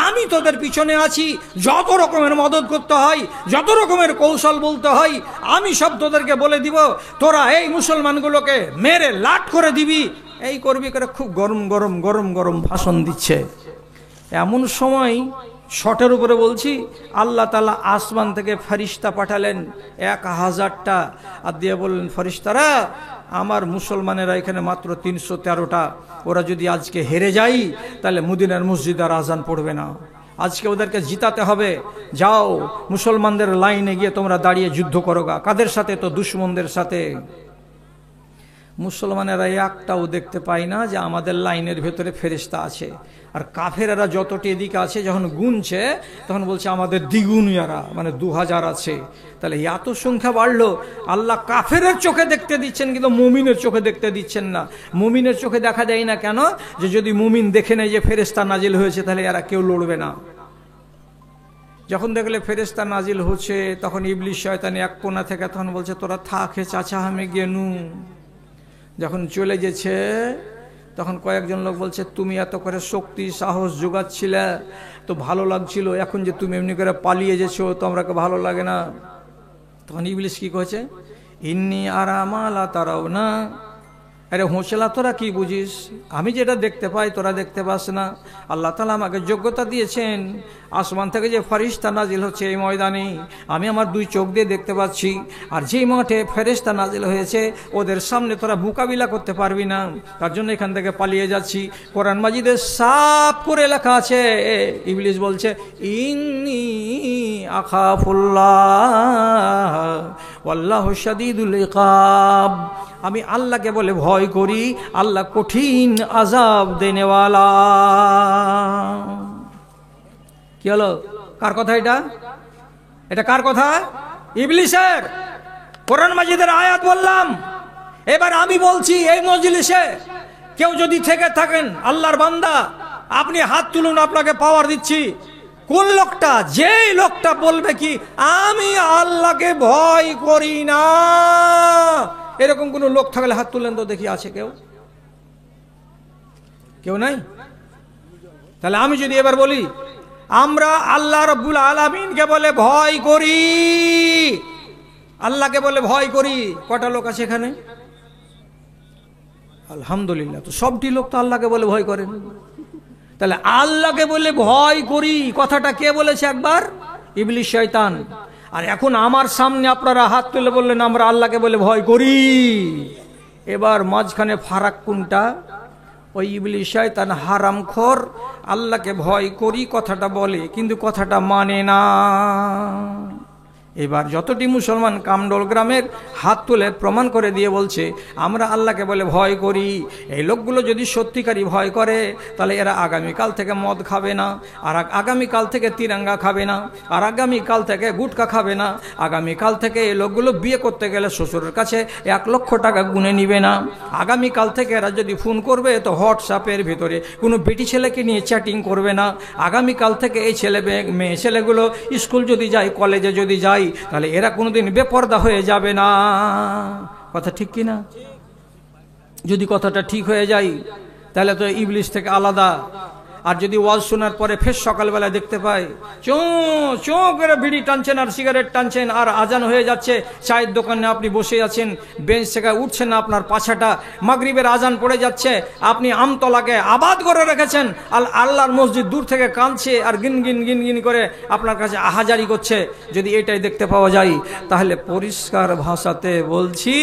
A: আমি তোদের পিছনে আছি। যত রকমের মদত করতে হয়, যত রকমের কৌশল বলতে হয়, আমি সব তোদেরকে বলে দিব। তোরা এই মুসলমানগুলোকে মেরে লাট করে দিবি, এই করবি করে খুব গরম গরম গরম গরম ভাষণ দিচ্ছে। এমন সময় শটের উপরে বলছি, আল্লাহ তাআলা আসমান থেকে ফেরেশতা পাঠালেন 1000টা, আর দিয়ে বললেন ফেরেশতারা আমার মুসলমানেরা এখানে মাত্র 313টা, ওরা যদি আজকে হেরে যায় তাহলে মদিনার মসজিদ আর আজান পড়বে না। আজকে ওদেরকে জিতাতে হবে। যাও মুসলমানদের লাইনে গিয়ে তোমরা দাঁড়িয়ে যুদ্ধ করোগা। কাদের সাথে? তো দুশমনদের সাথে। মুসলমানেরা একটাও দেখতে পায় না যে আমাদের লাইনের ভেতরে ফেরেশতা আছে। আর কাফেরেরা যতটি এদিকে আছে যখন গুনছে তখন বলছে আমাদের দ্বিগুণ ইয়ারা, মানে 2000 আছে। তাহলে এত সংখ্যা বাড়লো। আল্লাহ কাফেরের চোখে দেখতে দিচ্ছেন, কিন্তু মুমিনের চোখে দেখতে দিচ্ছেন না। মুমিনের চোখে দেখা যায় না কেন? যে যদি মুমিন দেখে নেয় যে ফেরেশতা নাজিল হয়েছে তাহলে এরা কেউ লড়বে না। যখন দেখলে ফেরেশতা নাজিল হচ্ছে তখন ইবলিস শয়তান এক কোণা থেকে তখন বলছে তোরা থাক হে চাচা, আমি গেনু। যখন চলে গেছে তখন কয়েকজন লোক বলছে তুমি এত করে শক্তি সাহস যোগাচ্ছিলে তো ভালো লাগছিল, এখন যে তুমি এমনি করে পালিয়ে যেছো তো আমরাকে ভালো লাগে না। তখন ইবলিস কি করেছে? ইন্নি আরামা লা তারাও না। আরে হোঁচলা তোরা কি বুঝিস? আমি যেটা দেখতে পাই তোরা দেখতে পাস না। আল্লাহ তাআলা আমাকে যোগ্যতা দিয়েছেন, আসমান থেকে যে ফেরেশতা নাজিল হচ্ছে এই ময়দানে আমি আমার 2 চোখ দিয়ে দেখতে পাচ্ছি। আর যেই মাঠে ফেরেশতা নাজিল হয়েছে ওদের সামনে তোরা মোকাবিলা করতে পারবি না, তার জন্য এখান থেকে পালিয়ে যাচ্ছি। কোরআন মাজিদে সাফ করে লেখা আছে, ইবলিস বলছে ইন্নী আখাফুল্লাহ ওয়াল্লাহু শাদীদুল ইকাব। আমি আল্লাহকে বলে ভয় করি, আল্লাহ কঠিন আযাব দেনেওয়ালা। কি হলো? কার কথা এটা? এটা কার কথা? ইবলিসের। কোরআন মাজিদের আয়াত বললাম। এবার আমি বলছি এই মজলিসে কেউ যদি থেকে থাকেন আল্লাহর বান্দা, আপনি হাত তুলুন, আপনাকে পাওয়ার দিচ্ছি। কোন লোকটা, যেই লোকটা বলবে কি আমি আল্লাহকে ভয় করি না, এরকম কোন লোক থাকলে হাত তুলেন তো দেখি, আছে কেউ? কেউ নাই? তাহলে আমি যদি এবার বলি আমরা আল্লাহ রাব্বুল আলামিনকে বলে ভয় করি, আল্লাহকে বলে ভয় করি, কটা লোক আছে এখানে? আলহামদুলিল্লাহ। তো সবটি লোক তো আল্লাহকে বলে ভয় করেন। তাহলে আল্লাহকে বলে ভয় করি কথাটা কে বলেছে একবার? ইবলিস শয়তান। আর এখন আমার সামনে আপনারা হাত তুলে বললেন আমরা আল্লাহকে বলে ভয় করি। এবার মাঝখানে ফারাক কোনটা? ওই ইবলিস শয়তান হারামখোর আল্লাহকে ভয় করি কথাটা বলে, কিন্তু কথাটা মানে না। এবার যতটি মুসলমান কামডোল গ্রামের হাত তুলে প্রমাণ করে দিয়ে বলছে আমরা আল্লাহকে বলে ভয় করি, এই লোকগুলো যদি সত্যিকারই ভয় করে তাহলে এরা আগামীকাল থেকে মদ খাবে না, আর আগামীকাল থেকে তিরঙ্গা খাবে না, আর আগামীকাল থেকে গুটকা খাবে না, আগামীকাল থেকে এই লোকগুলো বিয়ে করতে গেলে শ্বশুরের কাছে 1 লক্ষ টাকা গুনে নিবে না, আগামীকাল থেকে এরা যদি ফোন করবে তো হোয়াটসঅ্যাপের ভিতরে কোনো বেটি ছেলেকে নিয়ে চ্যাটিং করবে না, আগামীকাল থেকে এই মেয়ে ছেলেগুলো স্কুল যদি যায়, কলেজে যদি যায়, তাহলে এরা কোনোদিন বেপরদা হয়ে যাবে না। কথা ঠিক কিনা? যদি কথাটা ঠিক হয়ে যায় তাহলে তো ইবলিস থেকে আলাদা। আর যদি ওয়াজ শোনার পরে ফের সকালবেলা দেখতে পাই চোঁ করে বিড়ি টানছেন আর সিগারেট টানছেন, আর আজান হয়ে যাচ্ছে, চায়ের দোকানে আপনি বসে আছেন, বেঞ্চ থেকে উঠছেন না, আপনার পাছাটা, মাগরিবের আজান পড়ে যাচ্ছে, আপনি আমতলাকে আবাদ করে রেখেছেন, আল্লাহর মসজিদ দূর থেকে কাঁদছে আর গিন করে আপনার কাছে আহাজারি করছে, যদি এটাই দেখতে পাওয়া যায় তাহলে পরিষ্কার ভাষাতে বলছি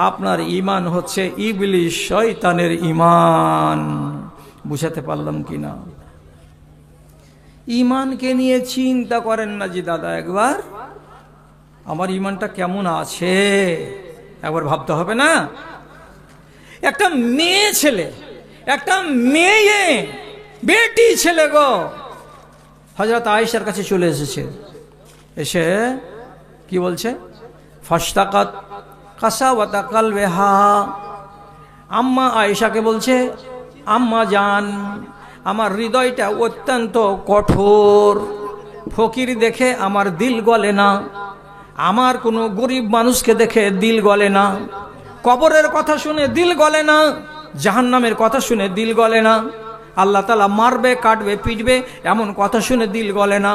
A: আপনার ঈমান হচ্ছে ইবলিস শয়তানের ঈমান। বুঝাতে পারলাম কিনা? ঈমানকে নিয়ে চিন্তা করেন না যে দাদা একবার আমার ঈমানটা কেমন আছে, একবার ভাবতে হবে না? একটা মেয়ে ছেলে, একটা মেয়ে বেটি ছেলে গো হযরত আয়েশার কাছে চলে এসেছে, এসে কি বলছে? ফাশতাকাত কাসাওয়াতা কালবিহা। আম্মা আয়েশাকে বলছে আম্মা জান আমার হৃদয়টা অত্যন্ত কঠোর, ফকির দেখে আমার দিল গলে না, আমার কোনো গরিব মানুষকে দেখে দিল গলে না, কবরের কথা শুনে দিল গলে না, জাহান্নামের কথা শুনে দিল গলে না, আল্লাহ তাআলা মারবে কাটবে পিটবে এমন কথা শুনে দিল গলে না।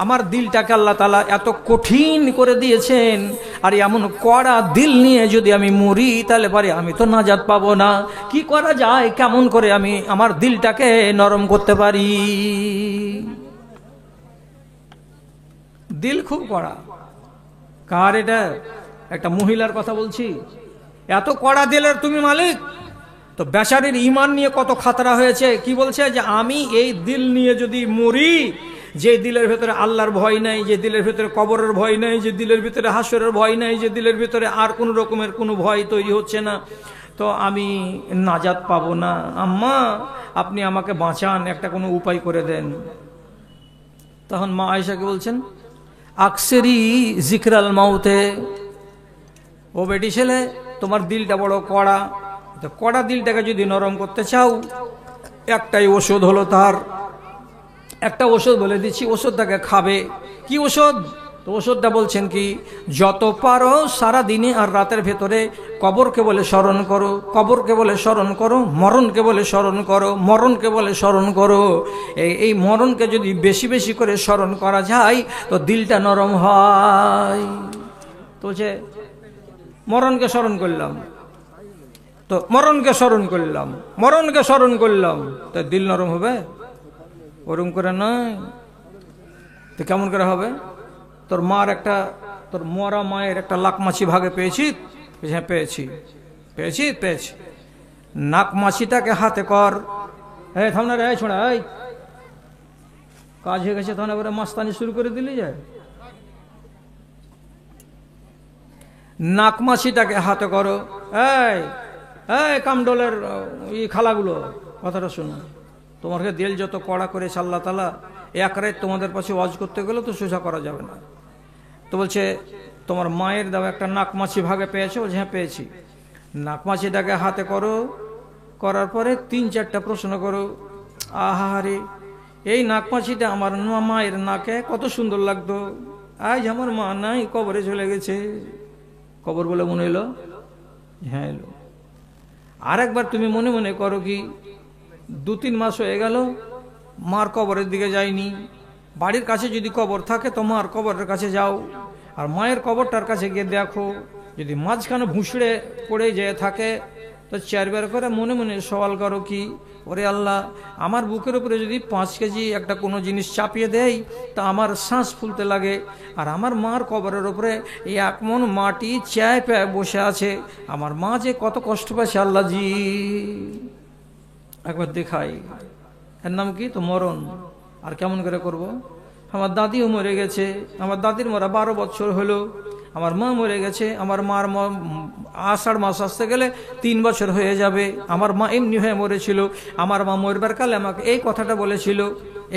A: আমার দিলটাকে আল্লাহ তাআলা এত কঠিন করে দিয়েছেন, আর এমন কড়া দিল নিয়ে যদি আমি মরি তাহলে পারে আমি তো নাজাত পাবো না। কি করা যায়, কেমন করে আমি আমার দিলটাকে নরম করতে পারি? দিল খুব কড়া। কার এটা? একটা মহিলার কথা বলছি। এত কড়া দিলের তুমি মালিক? তো বেচারির ঈমান নিয়ে কত খাতরা হয়েছে। কি বলছে? যে আমি এই দিল নিয়ে যদি মরি, যে দিলের ভেতরে আল্লাহর ভয় নাই, যে দিলের ভেতরে কবরের ভয় নাই, যে দিলের ভিতরে হাসরের ভয় নাই, যে দিলের ভিতরে আর কোনো রকমের কোনো ভয় তৈরি হচ্ছে না, তো আমি নাজাত পাবো না। আম্মা আপনি আমাকে বাঁচান, একটা কোনো উপায় করে দেন। তখন মা আয়েশাকে বলছেন আকসেরি জিকরাল মাউতে। ও বেটি ছেলে, তোমার দিলটা বড় কড়া, তো কড়া দিলটাকে যদি নরম করতে চাও একটাই ওষুধ হলো, তার একটা ওষুধ বলে দিচ্ছি, ওষুধটাকে খাবে। কি ওষুধ? তো ওষুধটা বলছেন কি, যত পারো সারা দিনে আর রাতের ভেতরে কবরকে বলে স্মরণ করো, কবরকে বলে স্মরণ করো, মরণকে বলে স্মরণ করো, মরণকে বলে স্মরণ করো। এই মরণকে যদি বেশি বেশি করে স্মরণ করা যায় তো দিলটা নরম হয়। তো যে মরণকে স্মরণ করলাম, তো মরণকে স্মরণ করলাম, মরণকে স্মরণ করলাম, তো দিল নরম হবে? ওরম করে নয়। তো কেমন করে হবে? তোর মার একটা, তোর মরা মায়ের একটা লাকমাছি ভাগে পেয়েছি? হ্যাঁ পেয়েছি। পেয়েছি? পেয়েছি। নাকমাছিটাকে হাতে কর। হ্যাঁ থামনা রে, ছোড়া এই কাজ হয়ে গেছে, তখন এবারে মাস্তানি শুরু করে দিলি যায়। নাকমাছিটাকে হাতে করো। এই এই কামডোলের এই খালাগুলো কথাটা শোনো, তোমাকে দিল যত কড়া করেছে আল্লাহ তাআলা, এক রাত তোমাদের পাশে ওয়াজ করতে গেলে তো সোজা করা যাবে না। তো বলছে তোমার মায়ের দেওয়া একটা নাকমাছি ভাগে পেয়েছো? বলছে হ্যাঁ পেয়েছি। নাকমাছিটাকে হাতে করো, করার পরে 3-4টা প্রশ্ন করো। আহারে, এই নাকমাছিটা আমার মায়ের নাকে কত সুন্দর লাগতো, আজ আমার মা নাই, কবরে চলে গেছে। কবর বলে মনে এলো? হ্যাঁ এলো। আর একবার তুমি মনে মনে করো কি, 2-3 মাস হয়ে গেল মার কবরের দিকে যাইনি। বাড়ির কাছে যদি কবর থাকে তো মার কবরের কাছে যাও, আর মায়ের কবরটার কাছে গিয়ে দেখো, যদি মাঝখানে ভুঁসড়ে পড়ে যেয়ে থাকে তো 4বার করে মনে মনে সওয়াল করো কি, ওরে আল্লাহ, আমার বুকের উপরে যদি 5 কেজি একটা কোনো জিনিস চাপিয়ে দেয় তা আমার শ্বাস ফুলতে লাগে, আর আমার মার কবরের উপরে এই 1 মণ মাটি চেপে বসে আছে, আমার মা যে কত কষ্ট পাচ্ছে আল্লাহ জি, একবার দেখাই। এর নাম কি? তো মরণ। আর কেমন করে করব? আমার দাদিও মরে গেছে, আমার দাদির মরা 12 বছর হলো। আমার মা মরে গেছে, আমার মার আষাঢ় মাস আসতে গেলে 3 বছর হয়ে যাবে। আমার মা এমনি হয়ে মরেছিল, আমার মা মরবার কালে আমাকে এই কথাটা বলেছিল।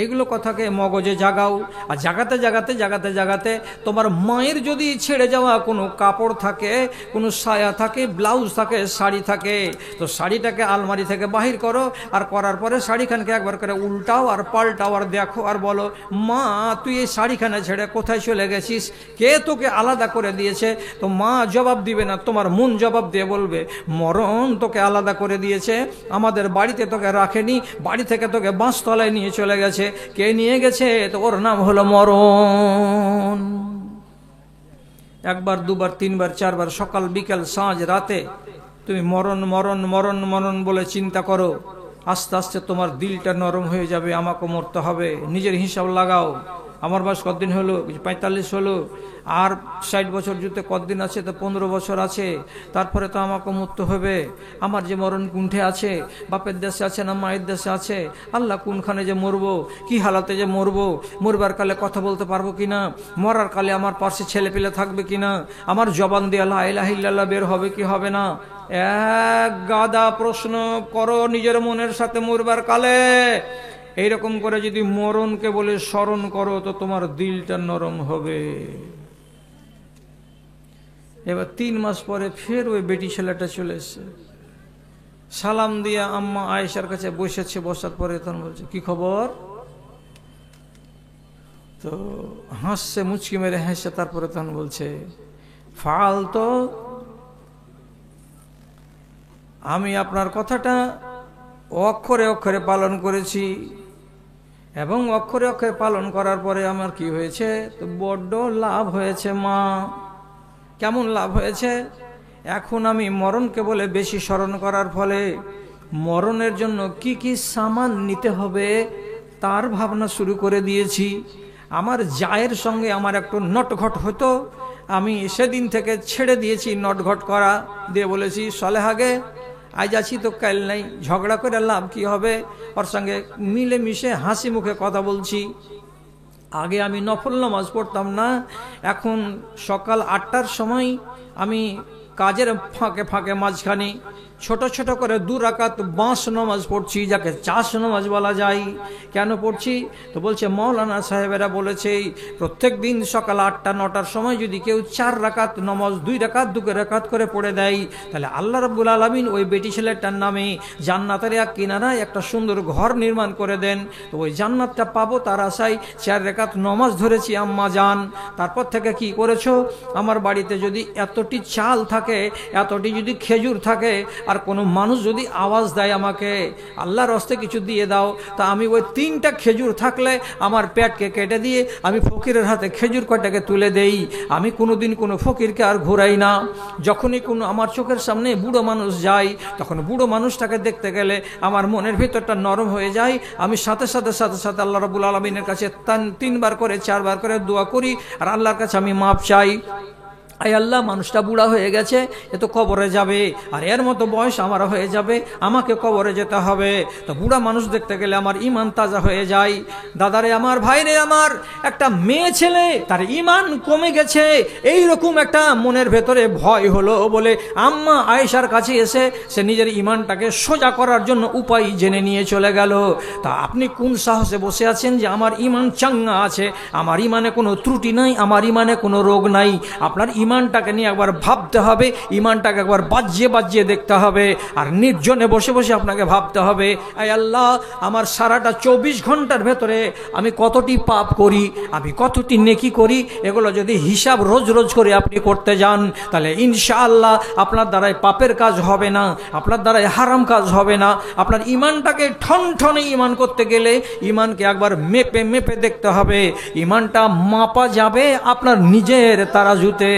A: এইগুলো কথাকে মগজে জাগাও, আর জাগাতে জাগাতে জাগাতে জাগাতে তোমার মায়ের যদি ছেড়ে যাওয়া কোনো কাপড় থাকে, কোনো সায়া থাকে, ব্লাউজ থাকে, শাড়ি থাকে, তো শাড়িটাকে আলমারি থেকে বাহির করো, আর করার পরে শাড়িখানকে একবার করে উল্টাও আর পাল্টাও, আর দেখো আর বলো, মা তুই এই শাড়িখানে ছেড়ে কোথায় চলে গেছিস, কে তোকে আলাদা করে দিয়েছে? তো মা জবাব দিবে না, তোমার মন জবাব দিয়ে বলবে, মরণ তোকে আলাদা করে দিয়েছে, আমাদের বাড়িতে তোকে রাখেনি, বাড়ি থেকে তোকে বাঁশতলায় নিয়ে চলে গেছে। কে নিয়ে গেছে? তো ওর নাম হলো মরণ। 1বার 2বার 3বার 4বার, সকাল বিকাল সাঁঝ রাতে তুমি মরণ মরণ মরণ মরণ বলে চিন্তা করো। আস্তে আস্তে তোমার দিলটা নরম হয়ে যাবে, আমাকে মরতে হবে। নিজের হিসাব লাগাও, আমার বয়স কতদিন হলো? 45 হলো, আর 60 বছর জুতে কতদিন আছে? তো 15 বছর আছে, তারপরে তো আমাকে মরতে হবে। আমার যে মরণ কুণ্ঠে আছে, বাপের দেশে আছে না মায়ের দেশে আছে, আল্লাহ কোনখানে যে মরবো, কি হালাতে যে মরবো, মরবার কালে কথা বলতে পারবো কিনা, মরার কালে আমার পাশে ছেলে পেলে থাকবে কিনা, আমার জবান দিয়ে লা ইলাহা ইল্লাল্লাহ বের হবে কি হবে না, এক গাদা প্রশ্ন করো নিজের মনের সাথে মরবার কালে। এইরকম করে যদি মরণকে বলে স্মরণ করো তো তোমার দিলটা নরম হবে। এবার 3 মাস পরে ফের ওই বেটি ছেলেটা চলে এসছে, সালাম দিয়া আম্মা আয়েশার কাছে বসেছে। বসার পরে তখন বলছে, কি খবর? তো হাসছে, মুচকি মেরে হাসছে। তারপরে তখন বলছে, ফাল তো আমি আপনার কথাটা অক্ষরে অক্ষরে পালন করেছি, এবং অক্ষরে অক্ষরে পালন করার পরে আমার কি হয়েছে? তো বড্ড লাভ হয়েছে মা। কেমন লাভ হয়েছে? এখন আমি মরণকে বলে বেশি স্মরণ করার ফলে মরণের জন্য কি কি সামান নিতে হবে তার ভাবনা শুরু করে দিয়েছি। আমার জায়ের সঙ্গে আমার একটু নটঘট হতো, আমি সেদিন থেকে ছেড়ে দিয়েছি নটঘট করা, দিয়ে বলেছি সলেহাগে আজ আছি তো কাল নাই, ঝগড়া করে লাভ কি হবে, ওর সঙ্গে মিলে মিশে হাসি মুখে কথা বলছি। আগে আমি নফল নামাজ পড়তাম না, এখন সকাল 8টার সময় আমি কাজের ফাঁকে ফাঁকে মাঝখানে ছোট ছোট করে 2 রাকাত বাঁশ নামাজ পড়ছি, যাকে চাষ নামাজ বলা যায়। কেন পড়ছি? তো বলছে মৌলানা সাহেবেরা বলেছে প্রত্যেক দিন সকাল 8টা-9টার সময় যদি কেউ 4 রাকাত নামাজ 2 রাকাত 2 রাকাত করে পড়ে দেয়, তাহলে আল্লাহ রাব্বুল আলামিন ওই বেটি ছেলেটার নামে জান্নাতের এক কিনারায় একটা সুন্দর ঘর নির্মাণ করে দেন। তো ওই জান্নাতটা পাবো তার আশায় 4 রাকাত নামাজ ধরেছি আম্মা জান। তারপর থেকে কি করেছো? আমার বাড়িতে যদি এতটি চাল থাকে, এতটি যদি খেজুর থাকে, আর কোনো মানুষ যদি আওয়াজ দেয় আমাকে আল্লাহর হস্তে কিছু দিয়ে দাও, তা আমি ওই 3টা খেজুর থাকলে আমার পেটকে কেটে দিয়ে আমি ফকিরের হাতে খেজুর কয়টাকে তুলে দেই। আমি কোনোদিন কোনো ফকিরকে আর ঘুরাই না। যখনই কোনো আমার চোখের সামনে বুড়ো মানুষ যায়, তখন বুড়ো মানুষটাকে দেখতে গেলে আমার মনের ভিতরটা নরম হয়ে যায়। আমি সাথে সাথে সাথে সাথে আল্লাহ রাব্বুল আলামিনের কাছে 3বার করে 4বার করে দোয়া করি, আর আল্লাহর কাছে আমি মাপ চাই। আই আল্লাহ, মানুষটা বুড়া হয়ে গেছে, এ তো কবরে যাবে, আর এর মতো বয়স আমার হয়ে যাবে, আমাকে কবরে যেতে হবে। তো বুড়া মানুষ দেখতে গেলে আমার ইমান তাজা হয়ে যায়। দাদারে আমার, ভাইরে আমার, একটা মেয়ে ছেলে তার ইমান কমে গেছে, এই রকম একটা মনের ভেতরে ভয় হলো বলে আম্মা আয়েশার কাছে এসে সে নিজের ইমানটাকে সোজা করার জন্য উপায় জেনে নিয়ে চলে গেল। তা আপনি কোন সাহসে বসে আছেন যে আমার ইমান চাঙ্গা আছে, আমার ইমানে কোনো ত্রুটি নাই, আমার ইমানে কোনো রোগ নাই? আপনার ইমানটাকে নিয়ে একবার ভাবতে হবে, ইমানটাকে একবার বাজিয়ে বাজিয়ে দেখতে হবে, আর নির্জনে বসে বসে আপনাকে ভাবতে হবে, আয় আল্লাহ, আমার সারাটা 24 ঘন্টার ভেতরে আমি কতটি পাপ করি, আমি কতটি নেকি করি, এগুলো যদি হিসাব রোজ রোজ করে আপনি করতে যান, তাহলে ইনশাআল্লাহ আপনার দ্বারাই পাপের কাজ হবে না, আপনার দ্বারাই হারাম কাজ হবে না। আপনার ইমানটাকে ঠনঠনে ইমান করতে গেলে ইমানকে একবার মেপে মেপে দেখতে হবে, ইমানটা মাপা যাবে আপনার নিজের তারাজুতে।